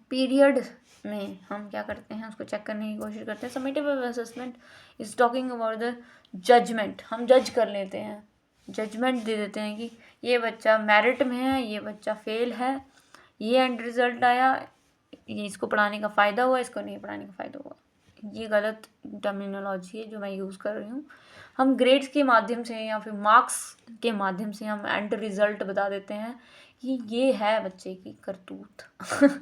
पीरियड में हम क्या करते हैं, उसको चेक करने की कोशिश करते हैं। Summative assessment is talking about the judgement, हम जज कर लेते हैं, जजमेंट दे देते हैं कि ये बच्चा मेरिट में है, ये बच्चा फेल है, ये एंड रिजल्ट आया, ये इसको पढ़ाने का फ़ायदा हुआ, इसको नहीं पढ़ाने का फ़ायदा हुआ। ये गलत टर्मिनोलॉजी है जो मैं यूज़ कर रही हूँ। हम ग्रेड्स के माध्यम से या फिर मार्क्स के माध्यम से हम एंड रिजल्ट बता देते हैं कि ये है बच्चे की करतूत। नहीं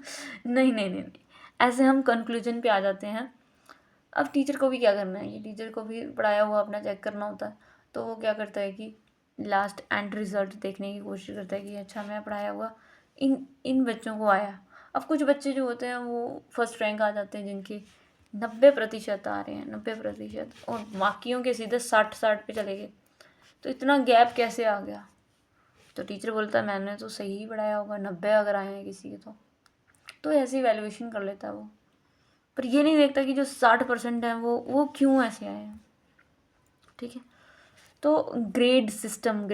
नहीं नहीं नहीं, ऐसे हम कंक्लूजन पे आ जाते हैं। अब टीचर को भी क्या करना है, ये टीचर को भी पढ़ाया हुआ अपना चेक करना होता है। तो वो क्या करता है कि लास्ट एंड रिजल्ट देखने की कोशिश करता है कि अच्छा मैं पढ़ाया हुआ इन इन बच्चों को आया। अब कुछ बच्चे जो होते हैं वो फर्स्ट रैंक आ जाते हैं, जिनके 90% आ रहे हैं, 90%, और बाकियों के सीधे 60 पे चले गए। तो इतना गैप कैसे आ गया? तो टीचर बोलता है मैंने तो सही ही पढ़ाया होगा, 90 अगर आए हैं किसी के तो ऐसी वैल्यूएशन कर लेता है वो। पर ये नहीं देखता कि जो 60% है वो क्यों ऐसे आए हैं। ठीक है, तो ग्रेडिंग सिस्टम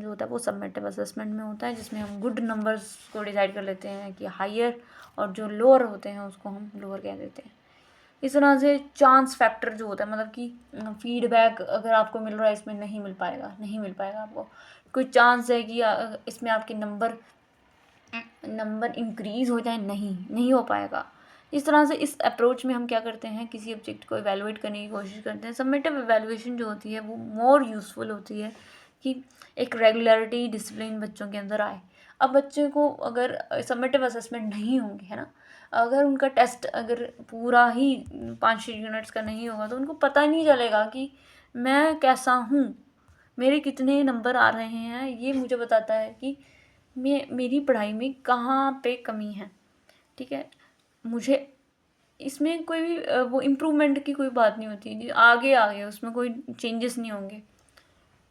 जो होता है वो सबमेटिव असेसमेंट में होता है, जिसमें हम गुड नंबर्स को डिसाइड कर लेते हैं कि हायर, और जो लोअर होते हैं उसको हम लोअर कह देते हैं। इस तरह से चांस फैक्टर जो होता है, मतलब कि फीडबैक अगर आपको मिल रहा है इसमें नहीं मिल पाएगा आपको। कोई चांस है कि इसमें आपके नंबर इंक्रीज हो जाए, नहीं हो पाएगा। इस तरह से इस अप्रोच में हम क्या करते हैं, किसी ऑब्जेक्ट को इवैल्यूएट करने की कोशिश करते हैं। सबमिटिव इवैल्यूएशन जो होती है वो मोर यूज़फुल होती है कि एक रेगुलरिटी, डिसिप्लिन बच्चों के अंदर आए। अब बच्चे को अगर सबमिटिव असेसमेंट नहीं होंगे, है ना, अगर उनका टेस्ट अगर पूरा ही 5-6 यूनिट्स का नहीं होगा तो उनको पता नहीं चलेगा कि मैं कैसा हूँ, मेरे कितने नंबर आ रहे हैं। ये मुझे बताता है कि मेरी पढ़ाई में कहाँ पे कमी है। ठीक है, मुझे इसमें कोई भी वो इम्प्रूवमेंट की कोई बात नहीं होती, आगे उसमें कोई चेंजेस नहीं होंगे,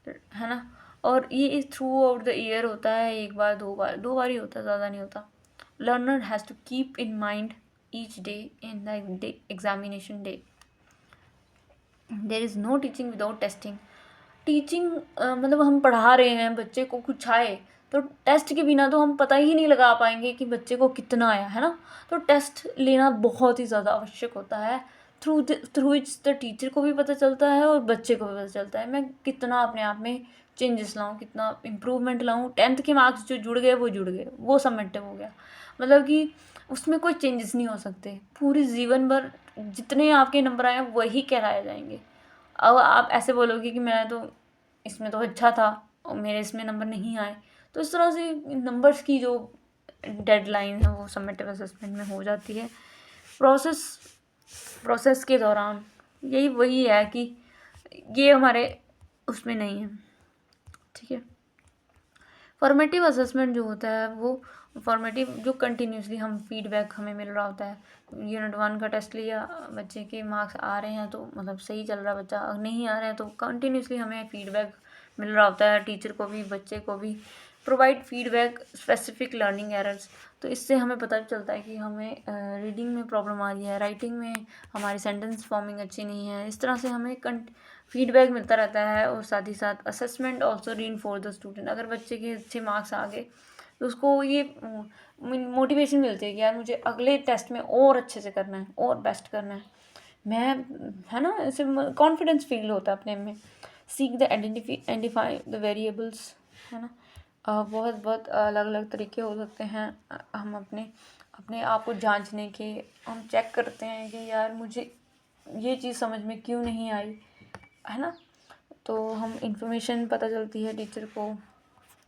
है ना। और ये थ्रू आउट द ईयर होता है, एक बार दो बार ही होता है, ज़्यादा नहीं होता। Learner has to keep in mind each day in the examination day there is no teaching without testing. Teaching मतलब हम पढ़ा रहे हैं, बच्चे को कुछ आए तो टेस्ट के बिना तो हम पता ही नहीं लगा पाएंगे कि बच्चे को कितना आया, है ना। तो टेस्ट लेना बहुत ही ज़्यादा आवश्यक होता है। थ्रू इट्स द टीचर को भी पता चलता है और बच्चे को भी पता चलता है मैं कितना अपने आप में चेंजेस लाऊं, कितना इम्प्रूवमेंट लाऊं। 10th के मार्क्स जो जुड़ गए वो सबमिटिव हो गया, मतलब कि उसमें कोई चेंजेस नहीं हो सकते। पूरे जीवन भर जितने आपके नंबर आए वही कहलाए जाएंगे। अब आप ऐसे बोलोगे कि मैं तो इसमें तो अच्छा था और मेरे इसमें नंबर नहीं आए, तो इस तरह से नंबर्स की जो डेडलाइन है वो सबमिटिव असेसमेंट में हो जाती है। प्रोसेस के दौरान यही वही है कि ये हमारे उसमें नहीं है। ठीक है, फॉर्मेटिव असेसमेंट जो होता है वो फॉर्मेटिव जो कंटिन्यूसली हम फीडबैक हमें मिल रहा होता है। यूनिट 1 का टेस्ट लिया, बच्चे के मार्क्स आ रहे हैं तो मतलब सही चल रहा है, बच्चा नहीं आ रहे हैं तो कंटिन्यूसली हमें फीडबैक मिल रहा होता है, टीचर को भी बच्चे को भी। Provide feedback specific learning errors, तो इससे हमें पता चलता है कि हमें रीडिंग में प्रॉब्लम आ रही है, राइटिंग में हमारी सेंटेंस फॉर्मिंग अच्छी नहीं है। इस तरह से हमें फीडबैक मिलता रहता है। और साथ ही साथ assessment also reinforce the student, अगर बच्चे के अच्छे मार्क्स आ गए तो उसको ये मोटिवेशन मिलती है कि यार मुझे अगले टेस्ट में और अच्छे से करना है और बेस्ट करना है, मैं, है ना, ऐसे कॉन्फिडेंस फील होता है अपने में। Seek the identify the variables, है ना। बहुत बहुत अलग अलग तरीके हो सकते हैं। हम अपने आप को जांचने के, हम चेक करते हैं कि यार मुझे ये चीज़ समझ में क्यों नहीं आई, है ना। तो हम इंफॉर्मेशन पता चलती है टीचर को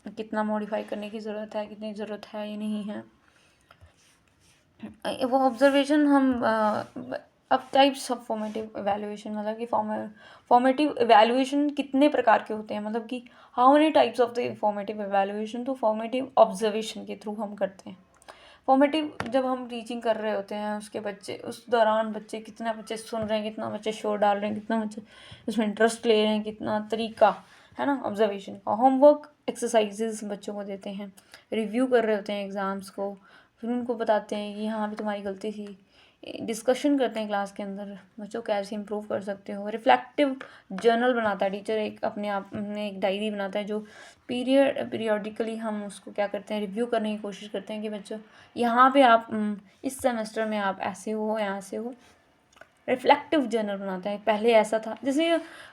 कितना मॉडिफाई करने की ज़रूरत है, कितनी ज़रूरत है ये नहीं है। वो ऑब्जर्वेशन हम अब टाइप्स ऑफ फॉर्मेटिव एवेल्युएशन, मतलब कि फॉर्मेटिव एवेल्युएशन कितने प्रकार के होते हैं, मतलब कि how many types of the formative evaluation. तो फॉर्मेटिव ऑब्जर्वेशन के थ्रू हम करते हैं। फॉर्मेटिव जब हम टीचिंग कर रहे होते हैं उसके बच्चे, उस दौरान बच्चे कितना बच्चे सुन रहे हैं, कितना बच्चे शोर डाल रहे हैं, कितना बच्चे उसमें इंटरेस्ट ले रहे हैं, कितना तरीका, है ना, ऑब्जर्वेशन का। होमवर्क एक्सरसाइजेज बच्चों को देते हैं, रिव्यू कर रहे होते हैं एग्ज़ाम्स को, फिर उनको बताते हैं कि हाँ अभी तुम्हारी गलती थी, डिस्कशन करते हैं क्लास के अंदर, बच्चों कैसे इम्प्रूव कर सकते हो। रिफ्लेक्टिव जर्नल बनाता है टीचर, एक अपने आप में एक डायरी बनाता है जो पीरियडिकली हम उसको क्या करते हैं, रिव्यू करने की कोशिश करते हैं कि बच्चों यहाँ पे आप इस सेमेस्टर में आप ऐसे हो, यहाँ से हो। रिफ्लेक्टिव जर्नल बनाता है, पहले ऐसा था। जैसे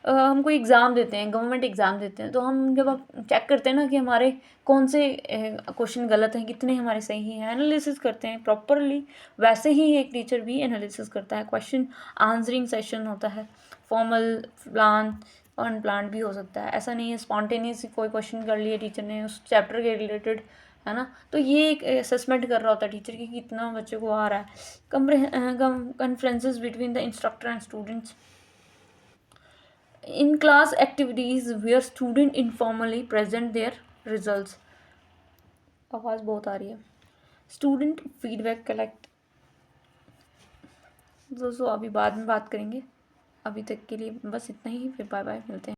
हम कोई एग्ज़ाम देते हैं, गवर्नमेंट एग्ज़ाम देते हैं, तो हम जब आप चेक करते हैं ना कि हमारे कौन से क्वेश्चन गलत हैं, कितने हमारे सही हैं, एनालिसिस करते हैं प्रॉपरली, वैसे ही एक टीचर भी एनालिसिस करता है। क्वेश्चन आंसरिंग सेशन होता है, फॉर्मल, प्लान, अनप्लान भी हो सकता है। ऐसा नहीं है स्पॉन्टेनियस कोई क्वेश्चन कर लिए टीचर ने उस चैप्टर के रिलेटेड, है ना। तो ये एक असेसमेंट कर रहा होता है टीचर की कितना बच्चे को आ रहा है। Conferences between the instructor and students, in class activities where student informally present their results. आवाज़ बहुत आ रही है। Student feedback collect. दोस्तों अभी बाद में बात करेंगे, अभी तक के लिए बस इतना ही, फिर बाय बाय, मिलते हैं।